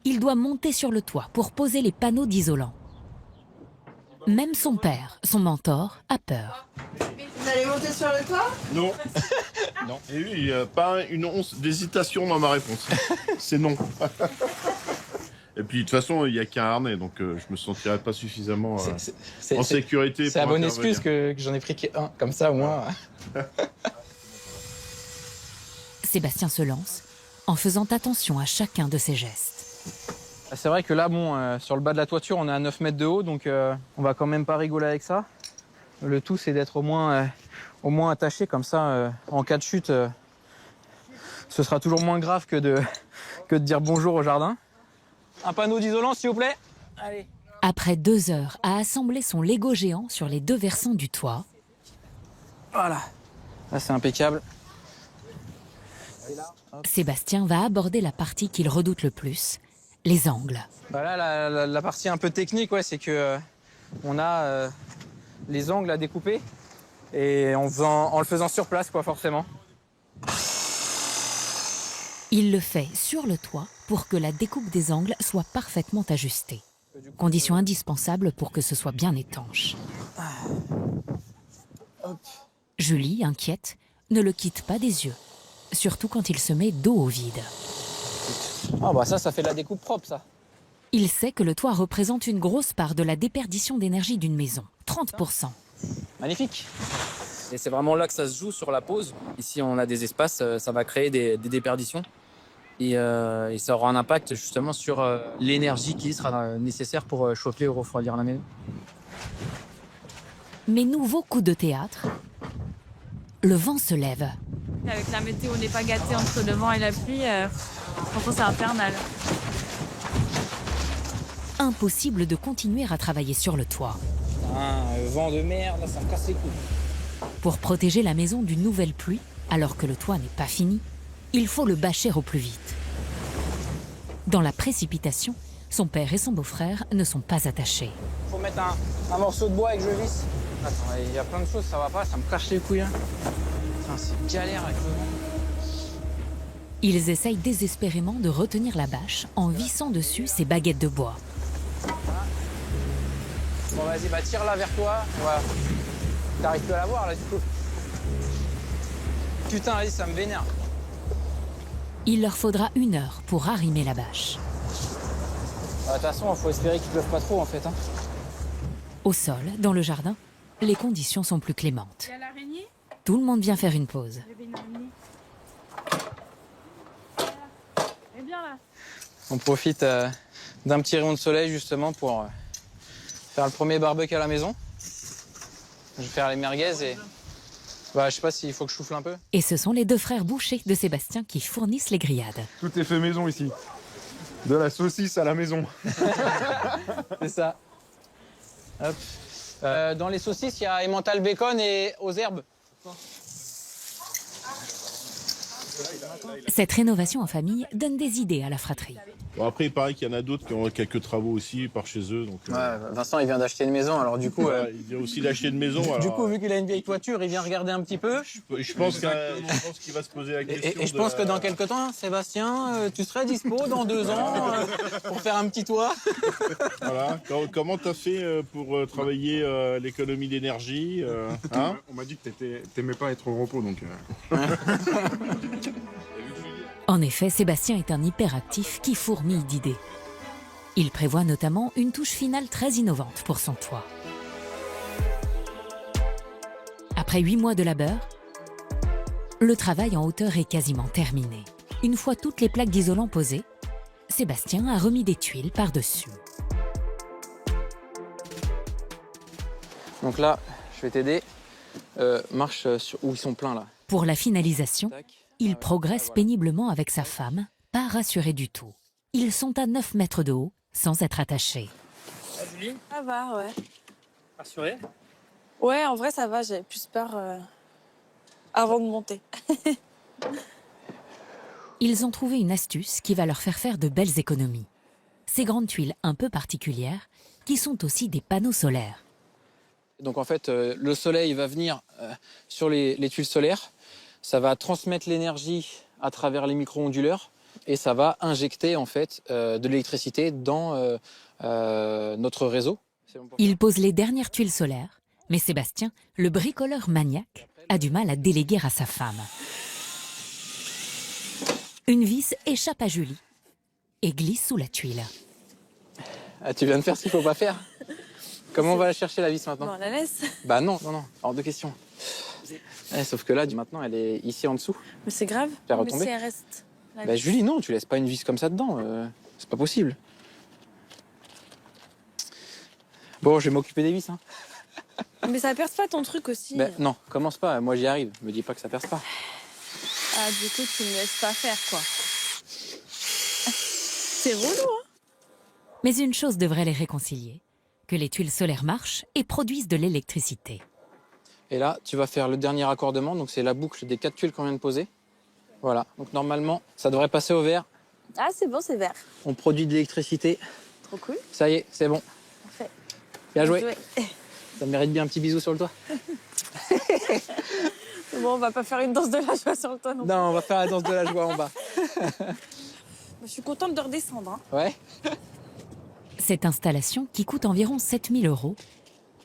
Il doit monter sur le toit pour poser les panneaux d'isolant. Même son père, son mentor, a peur. Vous allez monter sur le toit? Non. Non. Et oui, pas une once d'hésitation dans ma réponse. C'est non. Et puis de toute façon, il n'y a qu'un harnais, donc je me sentirais pas suffisamment en sécurité. C'est la bonne excuse que j'en ai pris qu'un, comme ça au moins. Sébastien se lance en faisant attention à chacun de ses gestes. C'est vrai que là, bon, sur le bas de la toiture, on est à 9 mètres de haut, donc on va quand même pas rigoler avec ça. Le tout, c'est d'être au moins attaché, comme ça, en cas de chute, ce sera toujours moins grave que de dire bonjour au jardin. Un panneau d'isolant, s'il vous plaît. Allez. Après 2 heures à assembler son Lego géant sur les 2 versants du toit. Voilà, là c'est impeccable. Sébastien va aborder la partie qu'il redoute le plus, les angles. Bah là, la partie un peu technique, ouais, c'est que on a les angles à découper et en le faisant sur place, quoi, forcément. Il le fait sur le toit pour que la découpe des angles soit parfaitement ajustée. Condition indispensable pour que ce soit bien étanche. Julie, inquiète, ne le quitte pas des yeux, surtout quand il se met dos au vide. Ah bah ça fait de la découpe propre, ça. Il sait que le toit représente une grosse part de la déperdition d'énergie d'une maison, 30%. Magnifique. Et c'est vraiment là que ça se joue, sur la pose. Ici, on a des espaces, ça va créer des déperditions. Et ça aura un impact justement sur l'énergie qui sera nécessaire pour chauffer ou refroidir la maison. Mais nouveau coup de théâtre, le vent se lève. Avec la météo, on n'est pas gâté entre le vent et la pluie. Franchement, c'est infernal. Impossible de continuer à travailler sur le toit. Un vent de merde, ça me casse les couilles. Pour protéger la maison d'une nouvelle pluie, alors que le toit n'est pas fini, il faut le bâcher au plus vite. Dans la précipitation, son père et son beau-frère ne sont pas attachés. Faut mettre un morceau de bois et que je visse. Attends, il y a plein de choses, ça va pas, ça me cache les couilles. Hein. Putain, c'est galère avec le vent. Ils essayent désespérément de retenir la bâche en vissant dessus ces baguettes de bois. Bon, vas-y, bah tire-la vers toi. Voilà. T'arrives plus à la voir, là, du coup. Putain, allez, ça me vénère. Il leur faudra 1 heure pour arrimer la bâche. De toute façon, il faut espérer qu'il pleuve pas trop, en fait. Hein. Au sol, dans le jardin, les conditions sont plus clémentes. Il y a l'araignée ? Tout le monde vient faire une pause. Il y avait une araignée. Elle est bien là. On profite d'un petit rayon de soleil, justement, pour faire le premier barbecue à la maison. Je vais faire les merguez et... Bah, je sais pas s'il faut que je souffle un peu. Et ce sont les 2 frères bouchers de Sébastien qui fournissent les grillades. Tout est fait maison ici. De la saucisse à la maison. C'est ça. Hop. Dans les saucisses, il y a emmental bacon et aux herbes. Cette rénovation en famille donne des idées à la fratrie. Bon, après, il paraît qu'il y en a d'autres qui ont quelques travaux aussi par chez eux. Donc, ouais, Vincent, il vient d'acheter une maison, alors du coup... il vient aussi d'acheter une maison. Du coup, vu qu'il a une vieille toiture, il vient regarder un petit peu. Je pense qu'il va se poser la question. Et je pense que dans quelques temps, Sébastien, tu serais dispo dans 2 ans pour faire un petit toit. Voilà. Comment t'as fait pour travailler l'économie d'énergie hein? On m'a dit que t'aimais pas être au repos, donc... En effet, Sébastien est un hyperactif qui fourmille d'idées. Il prévoit notamment une touche finale très innovante pour son toit. Après 8 mois de labeur, le travail en hauteur est quasiment terminé. Une fois toutes les plaques d'isolant posées, Sébastien a remis des tuiles par-dessus. Donc là, je vais t'aider. Marche où ils sont pleins là. Pour la finalisation, il progresse péniblement avec sa femme, pas rassuré du tout. Ils sont à 9 mètres de haut, sans être attachés. Julie, ça va, ouais. Rassuré? Ouais, en vrai, ça va. J'avais plus peur avant de monter. Ils ont trouvé une astuce qui va leur faire de belles économies. Ces grandes tuiles un peu particulières, qui sont aussi des panneaux solaires. Donc en fait, le soleil va venir sur les tuiles solaires. Ça va transmettre l'énergie à travers les micro-onduleurs et ça va injecter en fait de l'électricité dans notre réseau. Il pose les dernières tuiles solaires, mais Sébastien, le bricoleur maniaque, a du mal à déléguer à sa femme. Une vis échappe à Julie et glisse sous la tuile. Ah, tu viens de faire ce qu'il ne faut pas faire. Comment on va la chercher la vis maintenant? Bon, on la laisse. Bah non, hors de question. Sauf que là, maintenant, elle est ici en dessous. Mais c'est grave. Elle va Mais retomber. si elle reste. Bah Julie, non, tu laisses pas une vis comme ça dedans. C'est pas possible. Bon, je vais m'occuper des vis. Hein. Mais ça perce pas ton truc aussi. Bah, non, commence pas. Moi, j'y arrive. Me dis pas que ça perce pas. Ah, du coup, tu me laisses pas faire, quoi. C'est relou, hein? Mais une chose devrait les réconcilier, que les tuiles solaires marchent et produisent de l'électricité. Et là, tu vas faire le dernier raccordement. Donc, c'est la boucle des 4 tuiles qu'on vient de poser. Voilà. Donc, normalement, ça devrait passer au vert. Ah, c'est bon, c'est vert. On produit de l'électricité. Trop cool. Ça y est, c'est bon. Parfait. Bien joué. Ça mérite bien un petit bisou sur le toit. Bon, on va pas faire une danse de la joie sur le toit non plus. Non, on va faire la danse de la joie en bas. Je suis contente de redescendre. Hein. Ouais. Cette installation, qui coûte environ 7 000 €,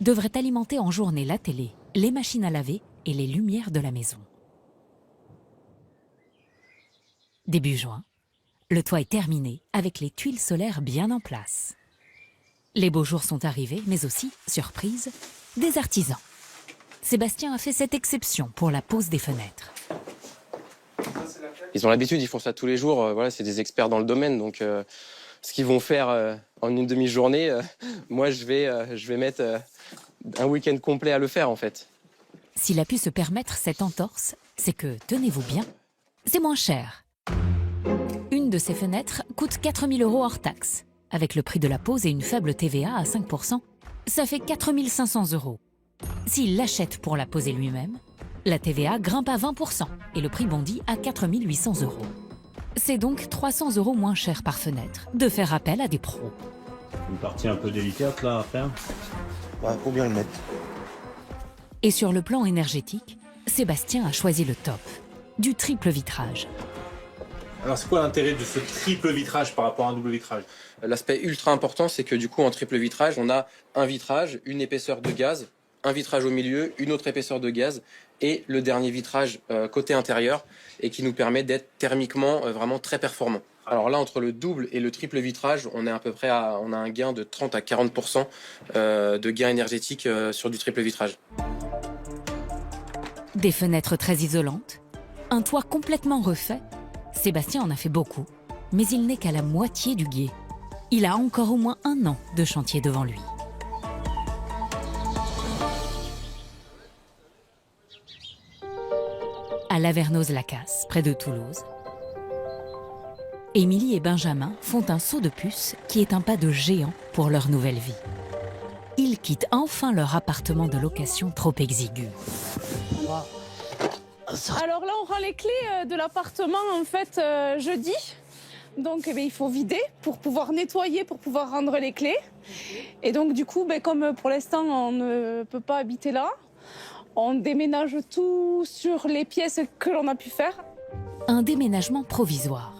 devrait alimenter en journée la télé, les machines à laver et les lumières de la maison. Début juin, le toit est terminé avec les tuiles solaires bien en place. Les beaux jours sont arrivés, mais aussi, surprise, des artisans. Sébastien a fait cette exception pour la pose des fenêtres. Ils ont l'habitude, ils font ça tous les jours. Voilà, c'est des experts dans le domaine, donc ce qu'ils vont faire en une demi-journée, moi je vais mettre un week-end complet à le faire en fait. S'il a pu se permettre cette entorse, c'est que, tenez-vous bien, c'est moins cher. Une de ces fenêtres coûte 4 000 € hors taxe. Avec le prix de la pose et une faible TVA à 5 %, ça fait 4 500 €. S'il l'achète pour la poser lui-même, la TVA grimpe à 20 % et le prix bondit à 4 800 €. C'est donc 300 € moins cher par fenêtre de faire appel à des pros. Une partie un peu délicate là à faire. Ouais, faut bien le mettre. Et sur le plan énergétique, Sébastien a choisi le top, du triple vitrage. Alors c'est quoi l'intérêt de ce triple vitrage par rapport à un double vitrage? L'aspect ultra important, c'est que du coup en triple vitrage, on a un vitrage, une épaisseur de gaz, un vitrage au milieu, une autre épaisseur de gaz et le dernier vitrage côté intérieur et qui nous permet d'être thermiquement vraiment très performant. Alors là, entre le double et le triple vitrage, on est à peu près on a un gain de 30 à 40% de gain énergétique sur du triple vitrage. Des fenêtres très isolantes, un toit complètement refait. Sébastien en a fait beaucoup, mais il n'est qu'à la moitié du gué. Il a encore au moins 1 an de chantier devant lui. À Lavernoz-Lacasse, près de Toulouse, Émilie et Benjamin font un saut de puce qui est un pas de géant pour leur nouvelle vie. Ils quittent enfin leur appartement de location trop exigu. Alors là, on rend les clés de l'appartement en fait jeudi. Donc il faut vider pour pouvoir nettoyer, pour pouvoir rendre les clés. Et donc du coup, comme pour l'instant on ne peut pas habiter là, on déménage tout sur les pièces que l'on a pu faire. Un déménagement provisoire.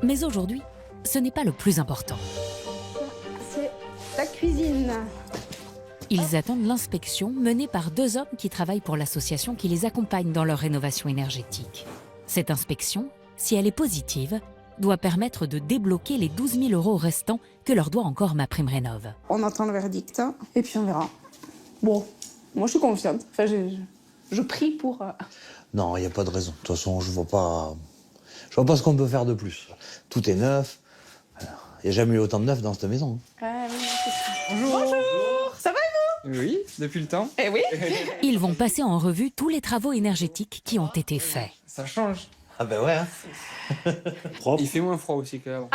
Mais aujourd'hui, ce n'est pas le plus important. C'est la cuisine. Ils attendent l'inspection menée par 2 hommes qui travaillent pour l'association qui les accompagne dans leur rénovation énergétique. Cette inspection, si elle est positive, doit permettre de débloquer les 12 000 € restants que leur doit encore MaPrimeRénov'. On attend le verdict et puis on verra. Bon, moi je suis confiante. Enfin, je prie pour... Non, il n'y a pas de raison. De toute façon, je vois pas ce qu'on peut faire de plus. Tout est neuf. Il n'y a jamais eu autant de neuf dans cette maison. Bonjour. Ça va et vous? Oui, depuis le temps. Eh oui. Ils vont passer en revue tous les travaux énergétiques qui ont été faits. Ça change. Ah ben ouais. Il fait moins froid aussi qu'avant.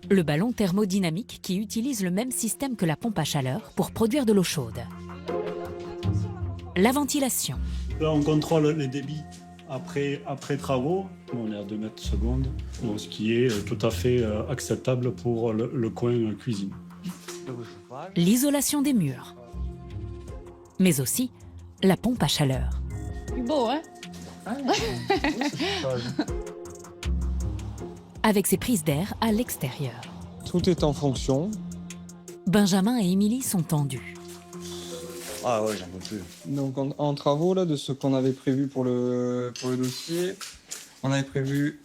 Le ballon thermodynamique qui utilise le même système que la pompe à chaleur pour produire de l'eau chaude. La ventilation. Là, on contrôle les débits après travaux. On est à 2 mètres secondes, donc ce qui est tout à fait acceptable pour le coin cuisine. L'isolation des murs. Mais aussi la pompe à chaleur. Beau, hein? Avec ses prises d'air à l'extérieur. Tout est en fonction. Benjamin et Émilie sont tendus. Ah ouais, j'en peux plus. Donc en travaux là, de ce qu'on avait prévu pour le dossier, on avait prévu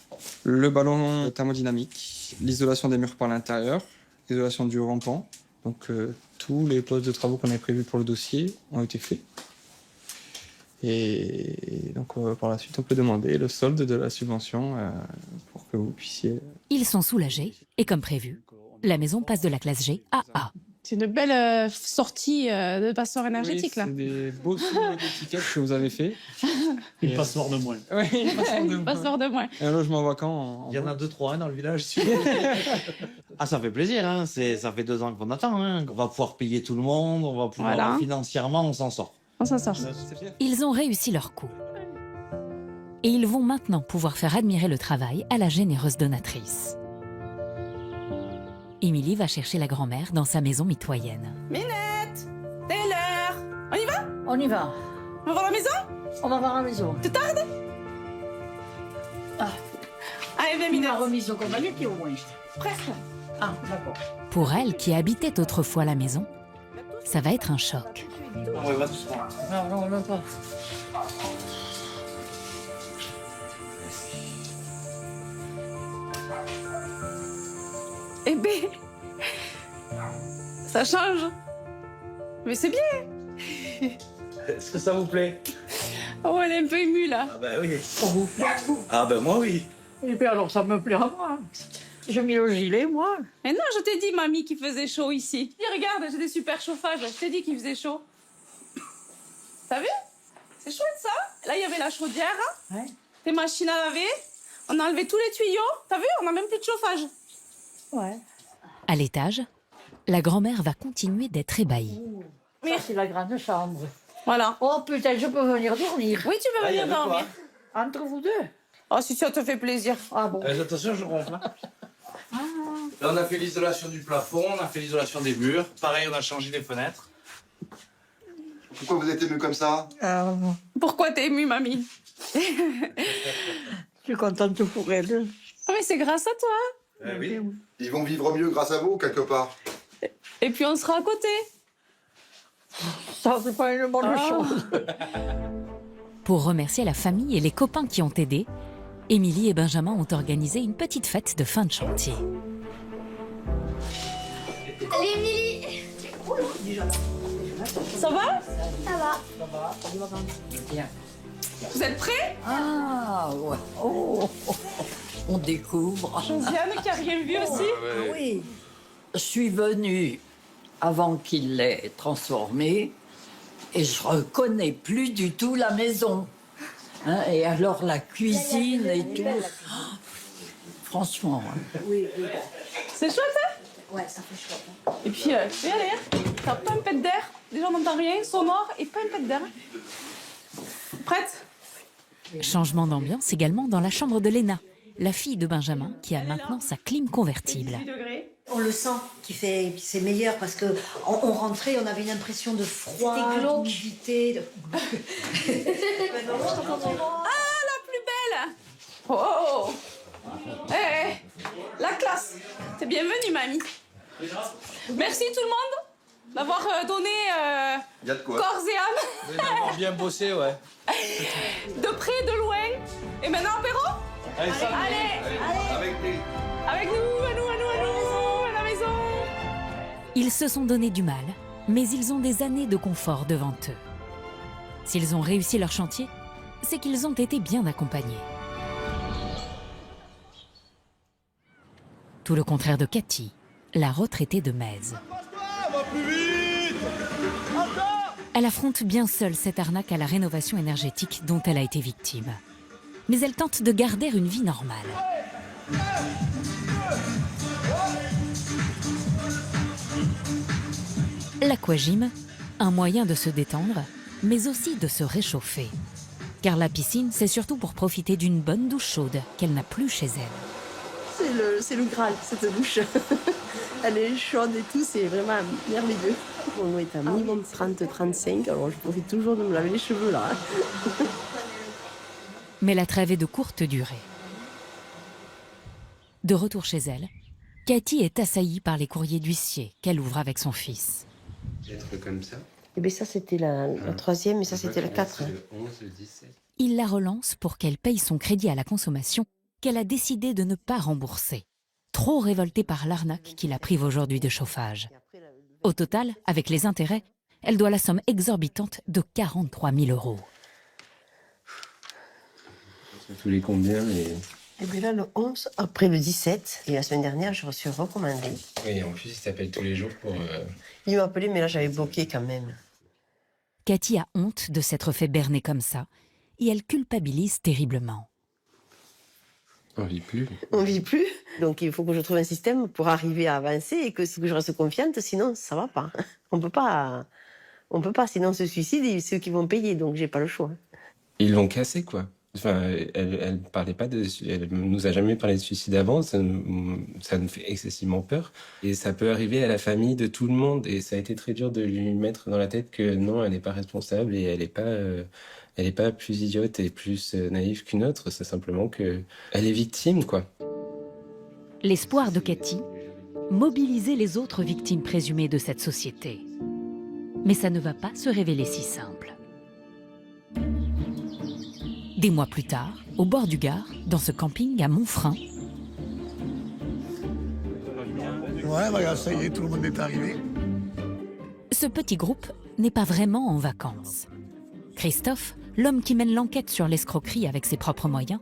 le ballon thermodynamique, l'isolation des murs par l'intérieur, l'isolation du rampant. Donc tous les postes de travaux qu'on avait prévus pour le dossier ont été faits. Et donc par la suite, on peut demander le solde de la subvention pour que vous puissiez... Ils sont soulagés et comme prévu, la maison passe de la classe G à A. C'est une belle sortie de passeur énergétique, là. C'est des beaux souvenirs d'étiquettes que vous avez fait. Une passoire de moins. Oui, Une passoire de moins. Et un logement vacant. Il y en a 2-3 dans le village. Ah, ça fait plaisir, hein. Ça fait 2 ans qu'on attend. Hein. On va pouvoir payer tout le monde, on va pouvoir Voilà. financièrement, on s'en sort. On s'en sort. Ils ont réussi leur coup. Et ils vont maintenant pouvoir faire admirer le travail à la généreuse donatrice. Émilie va chercher la grand-mère dans sa maison mitoyenne. Minette, Taylor, on y va? On y va. On va voir la maison? On va voir la maison. Tu tardes? Allez, viens, Il Minette. m'a remise au compagnie au moins. Presque. Ah, d'accord. Pour elle, qui habitait autrefois la maison, ça va être un choc. Non, on va pas. Eh ben, ça change. Mais c'est bien. Est-ce que ça vous plaît? Oh, elle est un peu émue, là. Ah ben oui. Pour vous plaît. Ah ben moi oui. Et puis alors, ça me plaît à moi. J'ai mis le gilet, moi. Mais non, je t'ai dit, mamie, qu'il faisait chaud ici. Dis, regarde, j'ai des super chauffages. Je t'ai dit qu'il faisait chaud. T'as vu? C'est chouette, ça. Là, il y avait la chaudière. Ouais. Tes machines à laver. On a enlevé tous les tuyaux. T'as vu? On n'a même plus de chauffage. Ouais. À l'étage, la grand-mère va continuer d'être ébahie. Ça, c'est la grande chambre. Voilà. Oh putain, je peux venir dormir. Oui, tu peux venir dormir. Entre vous deux. Oh, si ça te fait plaisir. Ah bon. Attention, je ronfle. Là, on a fait l'isolation du plafond, on a fait l'isolation des murs. Pareil, on a changé les fenêtres. Pourquoi vous êtes ému comme ça? Pourquoi t'es émue, mamie? Je suis contente pour elle. Ah, mais c'est grâce à toi. Oui. Ils vont vivre mieux grâce à vous, quelque part. Et puis on sera à côté. Ça, c'est pas une bonne chose. Pour remercier la famille et les copains qui ont aidé, Émilie et Benjamin ont organisé une petite fête de fin de chantier. Allez, Émilie. Ça va? Ça va. Bien. Vous êtes prêts? Ah, ouais. Oh, on découvre. Josiane qui a rien vu aussi? Oui. Je suis venue avant qu'il l'ait transformée et je reconnais plus du tout la maison. Hein, et alors la cuisine et tout. Oh, franchement. Oui. C'est chouette, hein? Ouais, ça fait chouette. Et puis, viens aller. T'as pas un pet d'air. Déjà, on n'entend rien, sonore et pas un pet d'air. Prête? Changement d'ambiance également dans la chambre de Léna, la fille de Benjamin qui a maintenant sa clim convertible. On le sent qui fait, puis c'est meilleur parce que on rentrait, on avait une impression de froid, d'humidité. Ah, la plus belle! Oh! Hey, la classe! T'es bienvenue, mamie. Merci tout le monde d'avoir donné Y a de quoi. corps et âme. D'avoir bien bossé, ouais. De près, de loin. Et maintenant, apéro? Allez, avec nous, à la maison. Ils se sont donné du mal, mais ils ont des années de confort devant eux. S'ils ont réussi leur chantier, c'est qu'ils ont été bien accompagnés. Tout le contraire de Cathy, la retraitée de Metz. Elle affronte bien seule cette arnaque à la rénovation énergétique dont elle a été victime. Mais elle tente de garder une vie normale. L'aquagym, un moyen de se détendre, mais aussi de se réchauffer. Car la piscine, c'est surtout pour profiter d'une bonne douche chaude qu'elle n'a plus chez elle. C'est le Graal, cette douche. Elle est chaude et tout, c'est vraiment merveilleux. On est à minimum 30-35, alors je profite toujours de me laver les cheveux là. Mais la trêve est de courte durée. De retour chez elle, Cathy est assaillie par les courriers d'huissier qu'elle ouvre avec son fils. Être comme ça. Et bien ça c'était la troisième et ça c'était la 4. Le 11, le 17. Il la relance pour qu'elle paye son crédit à la consommation qu'elle a décidé de ne pas rembourser. Trop révoltée par l'arnaque qui la prive aujourd'hui de chauffage. Au total, avec les intérêts, elle doit la somme exorbitante de 43 000 €. Tous les combien Et bien là le 11, après le 17, et la semaine dernière je reçu recommandé. Oui, en plus, il s'appelle tous les jours pour... Il m'a appelé mais là j'avais bloqué quand même. Cathy a honte de s'être fait berner comme ça et elle culpabilise terriblement. On vit plus. On vit plus, donc il faut que je trouve un système pour arriver à avancer et que je reste confiante, sinon ça va pas. On peut pas, sinon on se suicide et ceux qui vont payer, donc j'ai pas le choix. Ils l'ont cassé, quoi. Enfin, elle parlait pas de... Elle nous a jamais parlé de suicide avant, ça nous fait excessivement peur. Et ça peut arriver à la famille de tout le monde, et ça a été très dur de lui mettre dans la tête que non, elle n'est pas responsable et elle est pas plus idiote et plus naïve qu'une autre, c'est simplement que elle est victime, quoi. L'espoir de Cathy, mobiliser les autres victimes présumées de cette société. Mais ça ne va pas se révéler si simple. Des mois plus tard, au bord du Gard, dans ce camping à Montfrein. Ouais, bah, ça y est, tout le monde est arrivé. Ce petit groupe n'est pas vraiment en vacances. Christophe, l'homme qui mène l'enquête sur l'escroquerie avec ses propres moyens,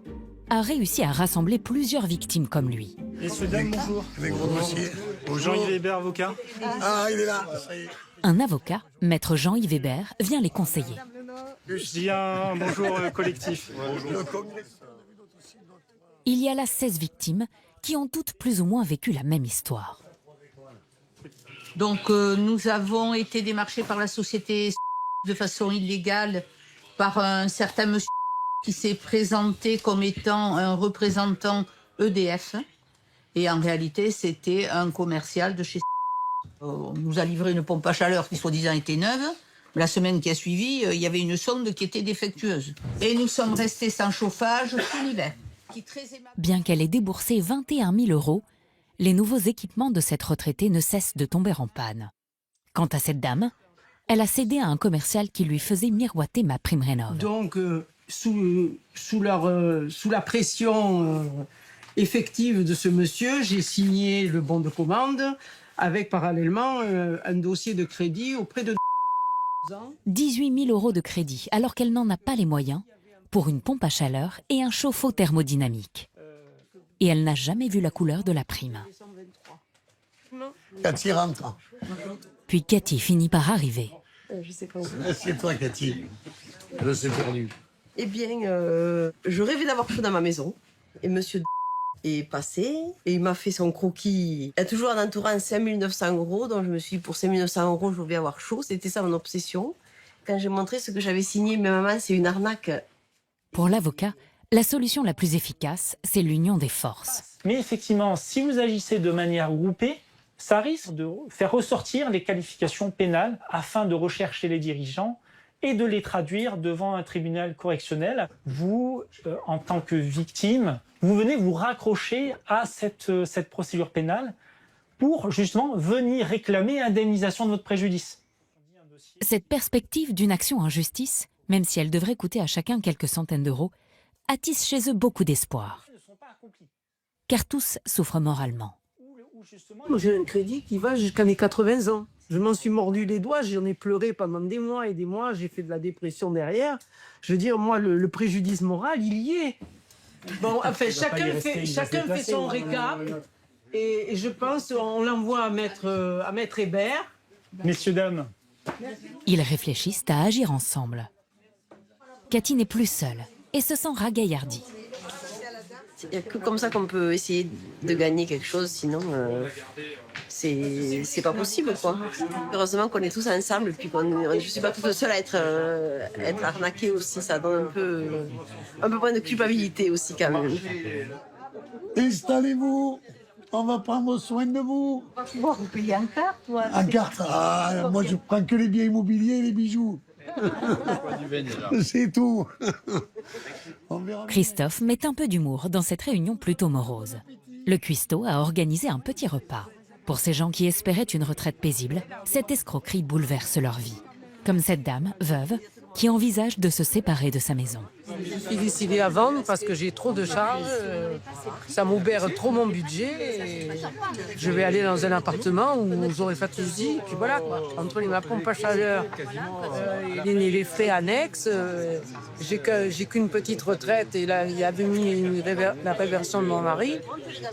a réussi à rassembler plusieurs victimes comme lui. Messieurs, dames, bonjour. Avec gros dossier. Jean-Yves Hébert, avocat. Ah, il est là, ça y est. Un avocat, maître Jean-Yves Hébert, vient les conseiller. Je dis un bonjour collectif. Il y a là 16 victimes qui ont toutes plus ou moins vécu la même histoire. Donc nous avons été démarchés par la société de façon illégale par un certain monsieur qui s'est présenté comme étant un représentant EDF. Et en réalité, c'était un commercial de chez On nous a livré une pompe à chaleur qui soi-disant était neuve. La semaine qui a suivi, il y avait une sonde qui était défectueuse. Et nous sommes restés sans chauffage tout l'hiver. Bien qu'elle ait déboursé 21 000 €, les nouveaux équipements de cette retraitée ne cessent de tomber en panne. Quant à cette dame, elle a cédé à un commercial qui lui faisait miroiter MaPrimeRénov'. Donc, sous la pression effective de ce monsieur, j'ai signé le bon de commande avec parallèlement un dossier de crédit auprès de... 18 000 € de crédit, alors qu'elle n'en a pas les moyens, pour une pompe à chaleur et un chauffe-eau thermodynamique. Et elle n'a jamais vu la couleur de la prime. Cathy rentre. Puis Cathy finit par arriver. Je sais pas où. Assieds-toi, Cathy. Elle s'est perdue. Eh bien, je rêvais d'avoir chaud dans ma maison. Et monsieur est passé et il m'a fait son croquis. Il y a toujours un entourant 5 900 €, donc je me suis dit, pour 5 900 €, je voulais avoir chaud. C'était ça mon obsession. Quand j'ai montré ce que j'avais signé, mais maman, c'est une arnaque. Pour l'avocat, la solution la plus efficace, c'est l'union des forces. Mais effectivement, si vous agissez de manière groupée, ça risque de faire ressortir les qualifications pénales afin de rechercher les dirigeants et de les traduire devant un tribunal correctionnel. Vous, en tant que victime, vous venez vous raccrocher à cette procédure pénale pour justement venir réclamer indemnisation de votre préjudice. Cette perspective d'une action en justice, même si elle devrait coûter à chacun quelques centaines d'euros, attise chez eux beaucoup d'espoir. car tous souffrent moralement. Moi, j'ai un crédit qui va jusqu'à mes 80 ans. Je m'en suis mordu les doigts, j'en ai pleuré pendant des mois et des mois, j'ai fait de la dépression derrière. Je veux dire, moi, le préjudice moral, il y est. Bon, enfin, chacun fait son récap. Et je pense on l'envoie à Maître Hébert. Messieurs, dames. Ils réfléchissent à agir ensemble. Cathy n'est plus seule et se sent ragaillardie. Il n'y a que comme ça qu'on peut essayer de gagner quelque chose, sinon c'est pas possible, quoi. Heureusement qu'on est tous ensemble, puis je ne suis pas toute seule à être arnaquée aussi, ça donne un peu moins de culpabilité aussi quand même. Installez-vous, on va prendre soin de vous. Bon, vous payez en carte, toi. En carte, moi je prends que les biens immobiliers et les bijoux. C'est tout. Christophe met un peu d'humour dans cette réunion plutôt morose. Le cuistot a organisé un petit repas. Pour ces gens qui espéraient une retraite paisible, cette escroquerie bouleverse leur vie. Comme cette dame, veuve, qui envisage de se séparer de sa maison. Je suis décidée à vendre parce que j'ai trop de charges, ça m'aubère trop mon budget. Et je vais aller dans un appartement où j'aurai fait ceci, puis voilà, quoi. Entre ma pompe à chaleur et les frais annexes, j'ai qu'une petite retraite et là, il y a la réversion de mon mari.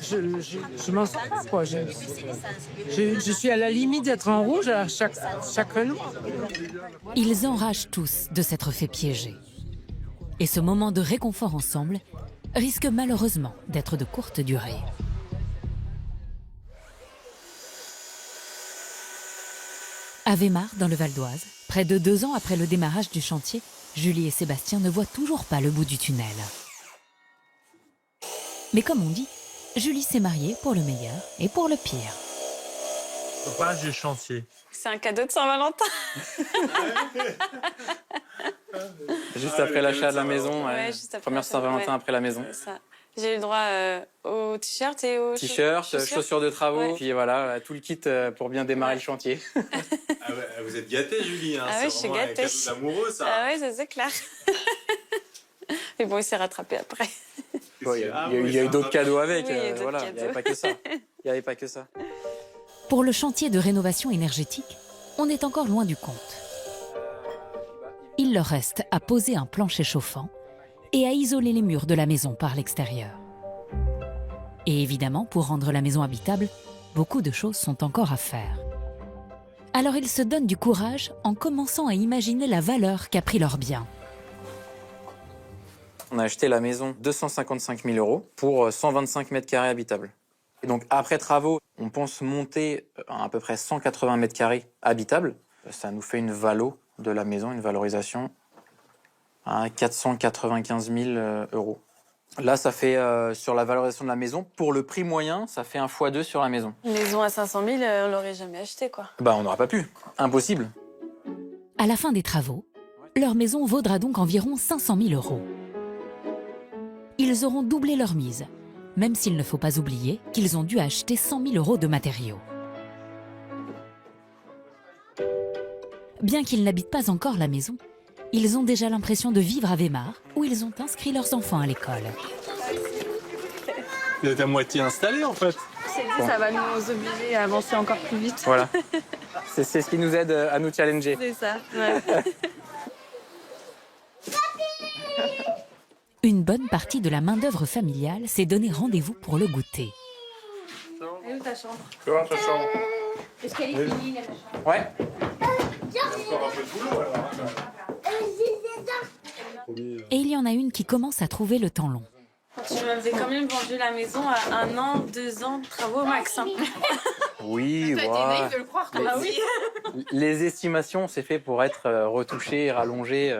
Je m'en sors pas, quoi. Je suis à la limite d'être en rouge à chaque mois. Ils enragent tous de s'être fait piéger. Et ce moment de réconfort ensemble risque malheureusement d'être de courte durée. À Weimar, dans le Val d'Oise, près de 2 ans après le démarrage du chantier, Julie et Sébastien ne voient toujours pas le bout du tunnel. Mais comme on dit, Julie s'est mariée pour le meilleur et pour le pire. Pas du chantier. C'est un cadeau de Saint-Valentin. Juste après l'achat de la maison, Ouais, juste après première Saint-Valentin après la maison. Ça. J'ai eu le droit au t-shirt et aux chaussures de travaux, Ouais. puis voilà, tout le kit pour bien démarrer le chantier. Vous êtes gâtée, Julie. Hein. Ah ouais, je suis gâtée. C'est vraiment un cadeau d'amoureux, ça. Ah ouais, c'est clair. Mais bon, il s'est rattrapé après. Il y a eu d'autres cadeaux avec. Oui, il y a eu d'autres voilà, il n'y avait pas que ça. Il n'y avait pas que ça. Pour le chantier de rénovation énergétique, on est encore loin du compte. Il leur reste à poser un plancher chauffant et à isoler les murs de la maison par l'extérieur. Et évidemment, pour rendre la maison habitable, beaucoup de choses sont encore à faire. Alors ils se donnent du courage en commençant à imaginer la valeur qu'a pris leur bien. On a acheté la maison 255 000 € pour 125 mètres carrés habitables. Et donc après travaux, on pense monter à peu près 180 mètres carrés habitables. Ça nous fait une valo de la maison, une valorisation à 495 000 €. Là, ça fait, sur la valorisation de la maison, pour le prix moyen, ça fait un x2 sur la maison. Une maison à 500 000, on l'aurait jamais achetée, quoi. Bah, on n'aura pas pu. Impossible. À la fin des travaux, leur maison vaudra donc environ 500 000 €. Ils auront doublé leur mise, même s'il ne faut pas oublier qu'ils ont dû acheter 100 000 € de matériaux. Bien qu'ils n'habitent pas encore la maison, ils ont déjà l'impression de vivre à Weimar, où ils ont inscrit leurs enfants à l'école. Vous êtes à moitié installé, en fait. Bon. Ça va nous obliger à avancer encore plus vite. Voilà. C'est ce qui nous aide à nous challenger. C'est ça, ouais. Une bonne partie de la main-d'œuvre familiale s'est donné rendez-vous pour le goûter. Elle est où ta chambre? Tu vois, ta chambre. Est-ce qu'elle est finie, la chambre? Ouais. Encore un peu de boulot, alors. Et il y en a une qui commence à trouver le temps long. Tu m'avais quand même vendu la maison à 1 an, 2 ans de travaux max. Hein. Oui, Toi, t'es naïf de le croire, toi. Ah oui. Les estimations, c'est fait pour être retouché, rallongé,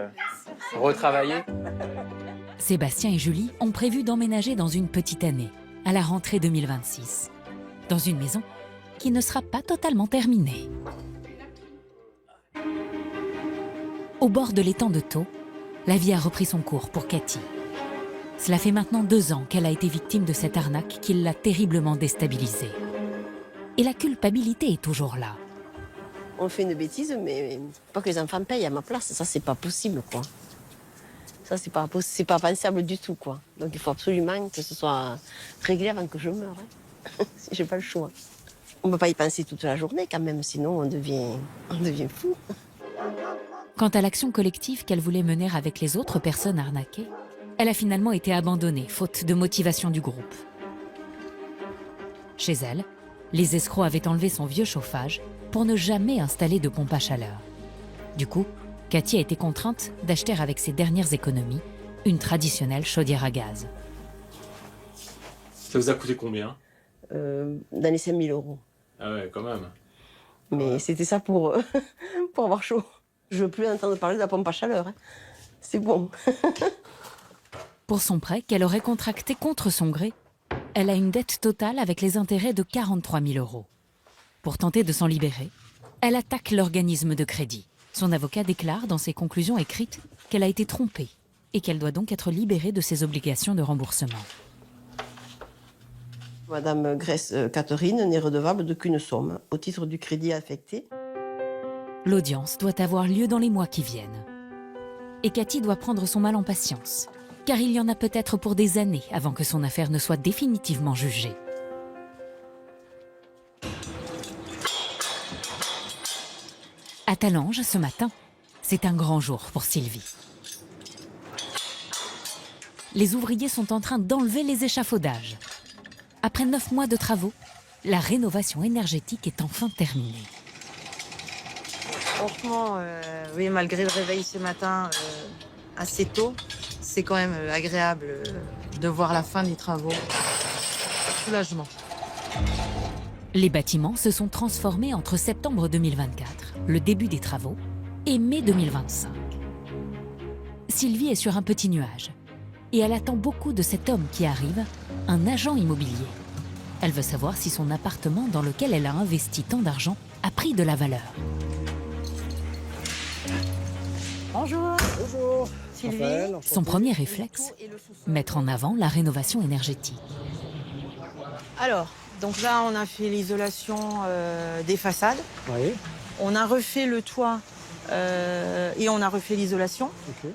retravaillé. Sébastien et Julie ont prévu d'emménager dans une petite année, à la rentrée 2026, dans une maison qui ne sera pas totalement terminée. Au bord de l'étang de Thau, la vie a repris son cours pour Cathy. Cela fait maintenant 2 ans qu'elle a été victime de cette arnaque qui l'a terriblement déstabilisée. Et la culpabilité est toujours là. On fait une bêtise, mais pas que les enfants payent à ma place, ça c'est pas possible, quoi. Ça, c'est pas pensable du tout, quoi. Donc il faut absolument que ce soit réglé avant que je meure. Hein. Si j'ai pas le choix. On ne peut pas y penser toute la journée quand même, sinon on devient fou. Quant à l'action collective qu'elle voulait mener avec les autres personnes arnaquées, elle a finalement été abandonnée, faute de motivation du groupe. Chez elle, les escrocs avaient enlevé son vieux chauffage pour ne jamais installer de pompe à chaleur. Du coup, Cathy a été contrainte d'acheter avec ses dernières économies une traditionnelle chaudière à gaz. Ça vous a coûté combien? Dans les 5 000 €. Ah ouais, quand même. Mais c'était ça pour avoir chaud. Je veux plus entendre parler de la pompe à chaleur. Hein. C'est bon. Pour son prêt qu'elle aurait contracté contre son gré, elle a une dette totale avec les intérêts de 43 000 €. Pour tenter de s'en libérer, elle attaque l'organisme de crédit. Son avocat déclare dans ses conclusions écrites qu'elle a été trompée et qu'elle doit donc être libérée de ses obligations de remboursement. Madame Grèce Catherine n'est redevable d'aucune somme au titre du crédit affecté. L'audience doit avoir lieu dans les mois qui viennent. Et Cathy doit prendre son mal en patience, car il y en a peut-être pour des années avant que son affaire ne soit définitivement jugée. À Talange, ce matin, c'est un grand jour pour Sylvie. Les ouvriers sont en train d'enlever les échafaudages. Après 9 mois de travaux, la rénovation énergétique est enfin terminée. Franchement, oui, malgré le réveil ce matin assez tôt, c'est quand même agréable de voir la fin des travaux. Soulagement. Les bâtiments se sont transformés entre septembre 2024, le début des travaux, et mai 2025. Sylvie est sur un petit nuage et elle attend beaucoup de cet homme qui arrive, un agent immobilier. Elle veut savoir si son appartement dans lequel elle a investi tant d'argent a pris de la valeur. Bonjour. Bonjour. Sylvie. Raphaël, Son premier réflexe, mettre en avant la rénovation énergétique. Alors, donc là, on a fait l'isolation des façades. Oui. On a refait le toit et on a refait l'isolation. Ok.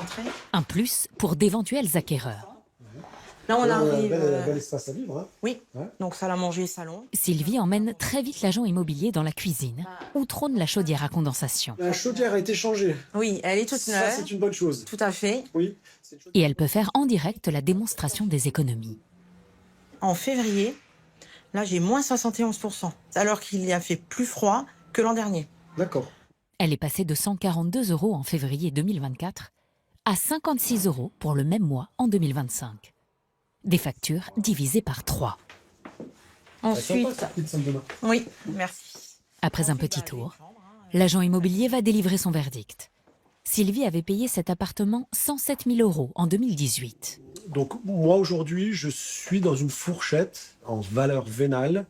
Entrez. Un plus pour d'éventuels acquéreurs. Là, on arrive. Bel espace à vivre. Hein. Oui, Ouais. donc salle à manger, salon. Sylvie emmène très vite l'agent immobilier dans la cuisine, où trône la chaudière à condensation. La chaudière a été changée. Oui, elle est toute Ça, neuve. c'est une bonne chose. Tout à fait. Oui. Et elle peut faire en direct la démonstration des économies. En février, là, j'ai moins 71%, alors qu'il y a fait plus froid que l'an dernier. D'accord. Elle est passée de 142 € en février 2024 à 56 € pour le même mois en 2025. Des factures divisées par 3. Ensuite, oui, merci. Après un petit tour, l'agent immobilier va délivrer son verdict. Sylvie avait payé cet appartement 107 000 € en 2018. Donc moi aujourd'hui, je suis dans une fourchette en valeur vénale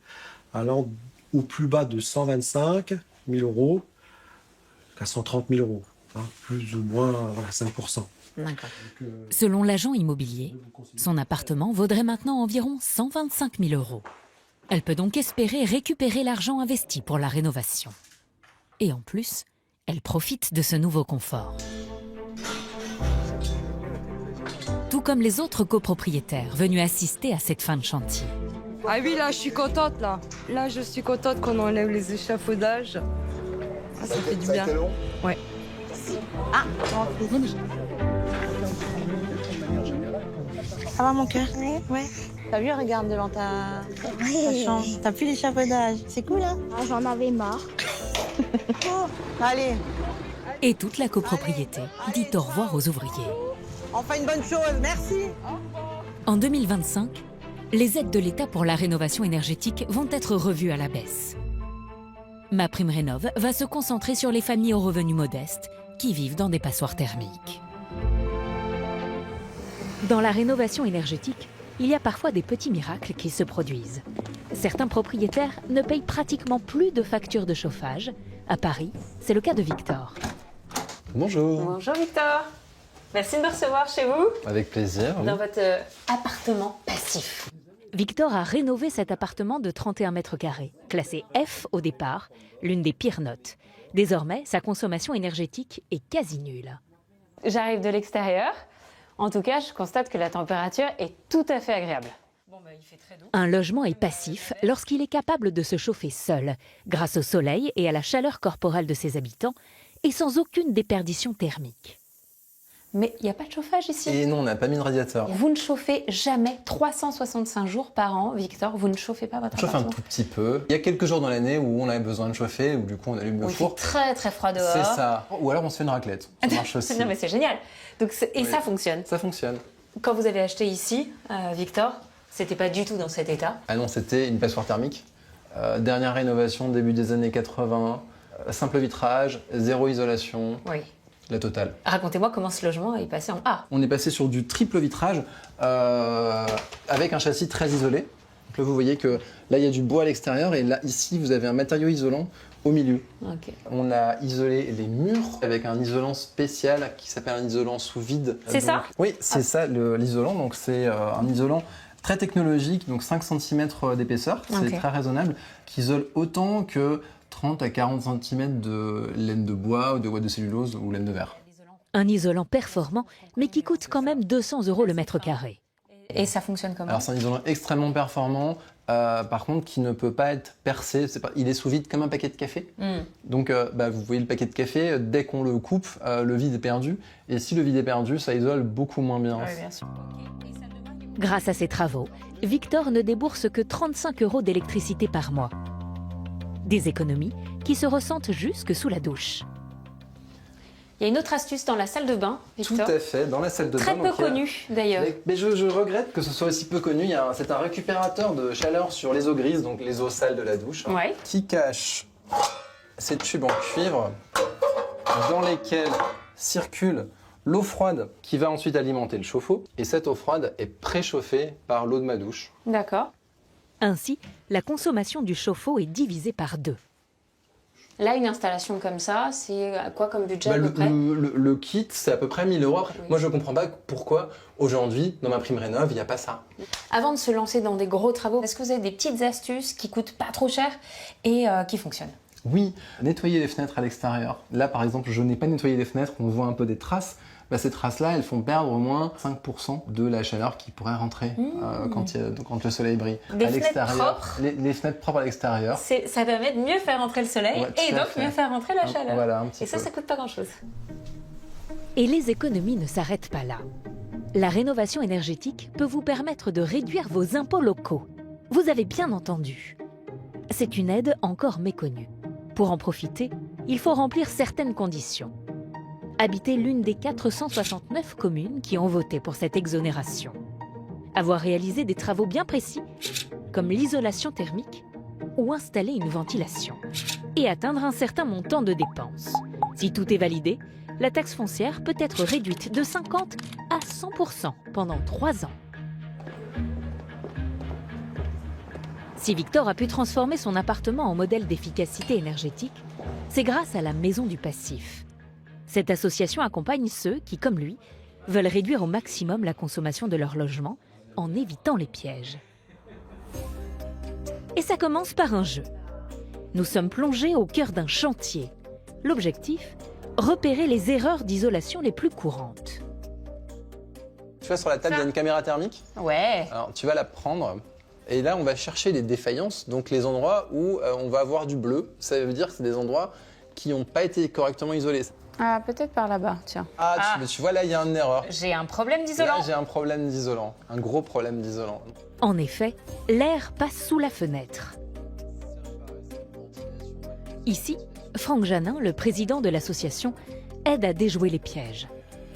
allant au plus bas de 125 000 € à 130 000 €, hein, plus ou moins voilà, 5%. D'accord. Selon l'agent immobilier, son appartement vaudrait maintenant environ 125 000 €. Elle peut donc espérer récupérer l'argent investi pour la rénovation. Et en plus, elle profite de ce nouveau confort. Tout comme les autres copropriétaires venus assister à cette fin de chantier. Ah oui, là, je suis contente, là. Là, je suis contente qu'on enlève les échafaudages. Ah, ça fait du bien. Ouais. Ah, ça va mon cœur? Ouais. T'as vu, regarde devant ta chambre. T'as plus l'échafaudage. C'est cool, hein? J'en avais marre. Allez. Et toute la copropriété dit au revoir aux ouvriers. Enfin une bonne chose, merci. En 2025, les aides de l'État pour la rénovation énergétique vont être revues à la baisse. MaPrimeRénov' va se concentrer sur les familles aux revenus modestes qui vivent dans des passoires thermiques. Dans la rénovation énergétique, il y a parfois des petits miracles qui se produisent. Certains propriétaires ne payent pratiquement plus de factures de chauffage. À Paris, c'est le cas de Victor. Bonjour. Bonjour Victor. Merci de me recevoir chez vous. Avec plaisir. Dans votre appartement passif. Victor a rénové cet appartement de 31 mètres carrés, classé F au départ, l'une des pires notes. Désormais, sa consommation énergétique est quasi nulle. J'arrive de l'extérieur. En tout cas, je constate que la température est tout à fait agréable. Un logement est passif lorsqu'il est capable de se chauffer seul, grâce au soleil et à la chaleur corporelle de ses habitants, et sans aucune déperdition thermique. Mais il n'y a pas de chauffage ici. Et non, on n'a pas mis de radiateur. Vous ne chauffez jamais 365 jours par an, Victor. Vous ne chauffez pas votre On chauffe un appartement. tout petit peu. Il y a quelques jours dans l'année où on avait besoin de chauffer, où du coup on allume le Il fait four. très très froid dehors. C'est ça. Ou alors on se fait une raclette. Ça marche aussi. Non mais c'est génial. Donc, et Oui. ça fonctionne. Ça fonctionne. Quand vous avez acheté ici, Victor, c'était pas du tout dans cet état. Ah non, c'était une passoire thermique. Dernière rénovation, début des années 80. Simple vitrage, zéro isolation. Oui. La totale. Racontez-moi comment ce logement est passé en A. On est passé sur du triple vitrage avec un châssis très isolé. Donc là, vous voyez que là, il y a du bois à l'extérieur et là, ici, vous avez un matériau isolant au milieu. Ok. On a isolé les murs avec un isolant spécial qui s'appelle un isolant sous vide. C'est ça ? Oui, c'est ça l'isolant. Donc c'est un isolant très technologique, donc 5 cm d'épaisseur, c'est Ok. très raisonnable, qui isole autant que 30 à 40 cm de laine de bois ou de ouate de cellulose ou laine de verre. Un isolant performant, mais qui coûte quand même 200 € le mètre carré. Et ça fonctionne comment? Alors c'est un isolant extrêmement performant, par contre qui ne peut pas être percé, il est sous vide comme un paquet de café. Donc vous voyez le paquet de café, dès qu'on le coupe, le vide est perdu. Et si le vide est perdu, ça isole beaucoup moins bien. Oui, bien sûr. Grâce à ces travaux, Victor ne débourse que 35 € d'électricité par mois. Des économies qui se ressentent jusque sous la douche. Il y a une autre astuce dans la salle de bain, Victor. Tout à fait, dans la salle de bain. Très peu connue d'ailleurs. Mais je regrette que ce soit aussi peu connu. C'est un récupérateur de chaleur sur les eaux grises, donc les eaux sales de la douche, qui cache ces tubes en cuivre dans lesquels circule l'eau froide qui va ensuite alimenter le chauffe-eau. Et cette eau froide est préchauffée par l'eau de ma douche. D'accord. Ainsi, la consommation du chauffe-eau est divisée par 2. Là, une installation comme ça, c'est quoi comme budget à peu près? Le kit, c'est à peu près 1 000 €. Moi, je ne comprends pas pourquoi, aujourd'hui, dans ma prime rénov', il n'y a pas ça. Avant de se lancer dans des gros travaux, est-ce que vous avez des petites astuces qui coûtent pas trop cher et qui fonctionnent? Oui, nettoyer les fenêtres à l'extérieur. Là, par exemple, je n'ai pas nettoyé les fenêtres, on voit un peu des traces. Ces traces-là, elles font perdre au moins 5% de la chaleur qui pourrait rentrer quand le soleil brille. Des à fenêtres l'extérieur, propres. les fenêtres propres à l'extérieur. Ça permet de mieux faire rentrer le soleil et donc mieux faire rentrer la chaleur. Voilà, un petit et ça, peu. ça coûte pas grand-chose. Et les économies ne s'arrêtent pas là. La rénovation énergétique peut vous permettre de réduire vos impôts locaux. Vous avez bien entendu. C'est une aide encore méconnue. Pour en profiter, il faut remplir certaines conditions. Habiter l'une des 469 communes qui ont voté pour cette exonération. Avoir réalisé des travaux bien précis, comme l'isolation thermique ou installer une ventilation. Et atteindre un certain montant de dépenses. Si tout est validé, la taxe foncière peut être réduite de 50 à 100% pendant 3 ans. Si Victor a pu transformer son appartement en modèle d'efficacité énergétique, c'est grâce à la Maison du Passif. Cette association accompagne ceux qui, comme lui, veulent réduire au maximum la consommation de leur logement en évitant les pièges. Et ça commence par un jeu. Nous sommes plongés au cœur d'un chantier. L'objectif, repérer les erreurs d'isolation les plus courantes. Tu vois, sur la table, il y a une caméra thermique. Ouais. Alors, tu vas la prendre. Et là, on va chercher les défaillances, donc les endroits où on va avoir du bleu. Ça veut dire que c'est des endroits qui n'ont pas été correctement isolés. Ah, peut-être par là-bas, tiens. Tu vois, là, il y a une erreur. J'ai un problème d'isolant. Là, j'ai un problème d'isolant. Un gros problème d'isolant. En effet, l'air passe sous la fenêtre. Ici, Franck Janin, le président de l'association, aide à déjouer les pièges.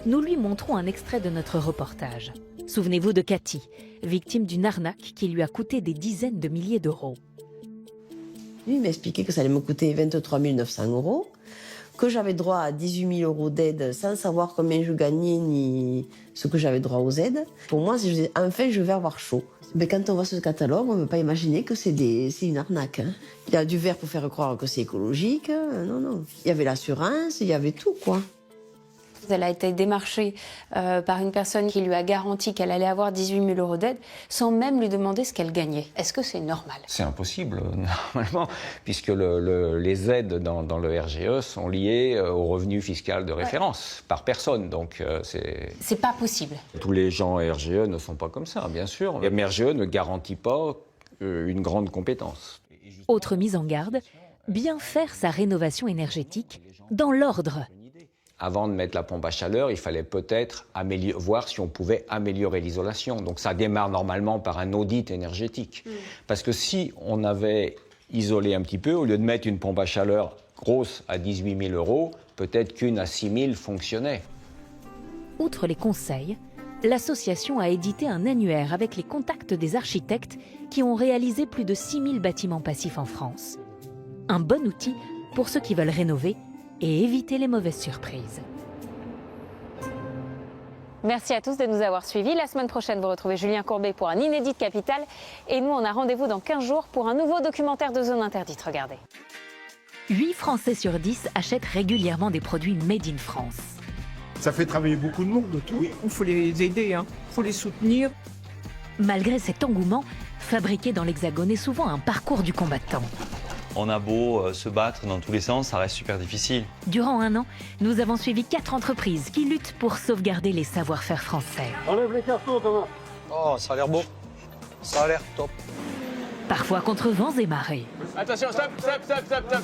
Nous lui montrons un extrait de notre reportage. Souvenez-vous de Cathy, victime d'une arnaque qui lui a coûté des dizaines de milliers d'euros. Lui, il m'a expliqué que ça allait me coûter 23 900 €, que j'avais droit à 18 000 € d'aide sans savoir combien je gagnais ni ce que j'avais droit aux aides. Pour moi, enfin, je vais avoir chaud. Mais quand on voit ce catalogue, on ne peut pas imaginer que c'est une arnaque. Hein. Il y a du verre pour faire croire que c'est écologique. Non. Il y avait l'assurance, il y avait tout, quoi. Elle a été démarchée par une personne qui lui a garanti qu'elle allait avoir 18 000 € d'aide sans même lui demander ce qu'elle gagnait. Est-ce que c'est normal? C'est impossible, normalement, puisque les aides dans le RGE sont liées au revenu fiscal de référence par personne. Donc c'est pas possible. Tous les gens RGE ne sont pas comme ça, bien sûr. Mais RGE ne garantit pas une grande compétence. Autre mise en garde, bien faire sa rénovation énergétique dans l'ordre. Avant de mettre la pompe à chaleur, il fallait peut-être voir si on pouvait améliorer l'isolation. Donc ça démarre normalement par un audit énergétique. Parce que si on avait isolé un petit peu, au lieu de mettre une pompe à chaleur grosse à 18 000 €, peut-être qu'une à 6 000 fonctionnait. Outre les conseils, l'association a édité un annuaire avec les contacts des architectes qui ont réalisé plus de 6 000 bâtiments passifs en France. Un bon outil pour ceux qui veulent rénover et éviter les mauvaises surprises. Merci à tous de nous avoir suivis. La semaine prochaine, vous retrouvez Julien Courbet pour un Inédit Capital. Et nous, on a rendez-vous dans 15 jours pour un nouveau documentaire de Zone Interdite. Regardez. 8 Français sur 10 achètent régulièrement des produits made in France. Ça fait travailler beaucoup de monde, tout. Oui, il faut les aider, il faut les soutenir. Malgré cet engouement, fabriquer dans l'Hexagone est souvent un parcours du combattant. On a beau se battre dans tous les sens, ça reste super difficile. Durant un an, nous avons suivi 4 entreprises qui luttent pour sauvegarder les savoir-faire français. Enlève les cartons, Thomas. Oh, ça a l'air beau. Ça a l'air top. Parfois contre vents et marées. Attention, stop, stop, stop, stop, stop.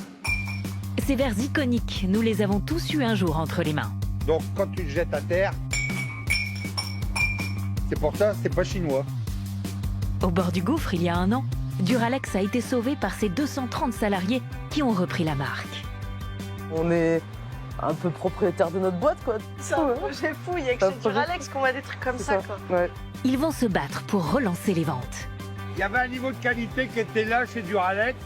Ces verres iconiques, nous les avons tous eu un jour entre les mains. Donc quand tu le jettes à terre, c'est pour ça, c'est pas chinois. Au bord du gouffre, il y a un an, Duralex a été sauvé par ses 230 salariés qui ont repris la marque. On est un peu propriétaire de notre boîte, quoi. C'est un projet fou, il y a que chez Duralex qu'on voit des trucs comme ça, quoi. Ouais. Ils vont se battre pour relancer les ventes. Il y avait un niveau de qualité qui était là chez Duralex.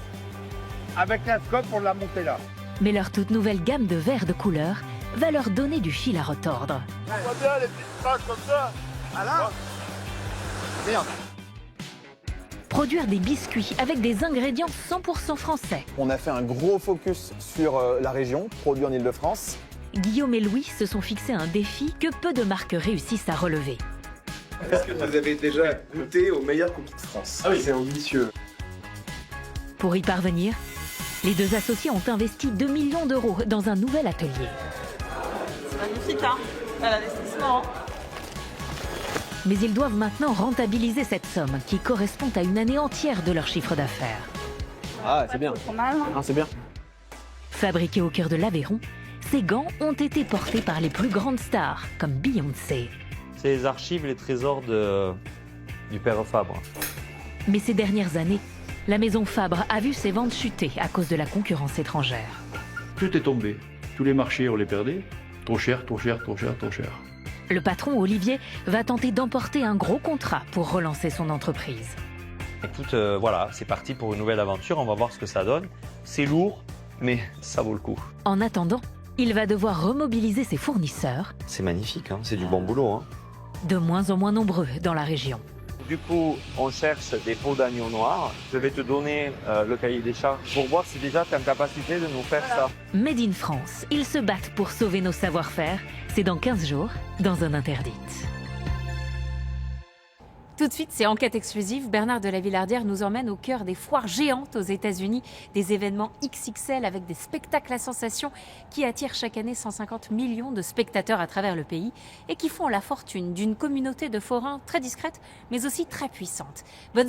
Avec la scope, on l'a monté là. Mais leur toute nouvelle gamme de verres de couleur va leur donner du fil à retordre. On voit bien les petites traces comme ça. Ah là. Merde. Produire des biscuits avec des ingrédients 100% français. On a fait un gros focus sur la région, produit en Ile-de-France. Guillaume et Louis se sont fixés un défi que peu de marques réussissent à relever. Est-ce que vous avez déjà goûté aux meilleurs cookies de France? Ah oui, c'est ambitieux. Pour y parvenir, les deux associés ont investi 2 millions € dans un nouvel atelier. C'est magnifique, hein? L'investissement. Mais ils doivent maintenant rentabiliser cette somme qui correspond à une année entière de leur chiffre d'affaires. Ah, c'est bien. Ah, c'est bien. Fabriqués au cœur de l'Aveyron, ces gants ont été portés par les plus grandes stars, comme Beyoncé. C'est les archives, les trésors du père Fabre. Mais ces dernières années, la maison Fabre a vu ses ventes chuter à cause de la concurrence étrangère. Tout est tombé. Tous les marchés, on les perdait. Trop cher, trop cher, trop cher, trop cher. Le patron Olivier va tenter d'emporter un gros contrat pour relancer son entreprise. Écoute, voilà, c'est parti pour une nouvelle aventure, on va voir ce que ça donne. C'est lourd, mais ça vaut le coup. En attendant, il va devoir remobiliser ses fournisseurs. C'est magnifique, hein, c'est du bon boulot. Hein. De moins en moins nombreux dans la région. Du coup, on cherche des peaux d'agneau noir. Je vais te donner le cahier des charges pour voir si déjà tu es en capacité de nous faire ça. Made in France, ils se battent pour sauver nos savoir-faire. C'est dans 15 jours, dans Zone Interdite. Tout de suite, c'est Enquête exclusive. Bernard de la Villardière nous emmène au cœur des foires géantes aux États-Unis, des événements XXL avec des spectacles à sensations qui attirent chaque année 150 millions de spectateurs à travers le pays et qui font la fortune d'une communauté de forains très discrète, mais aussi très puissante. Bonne soirée.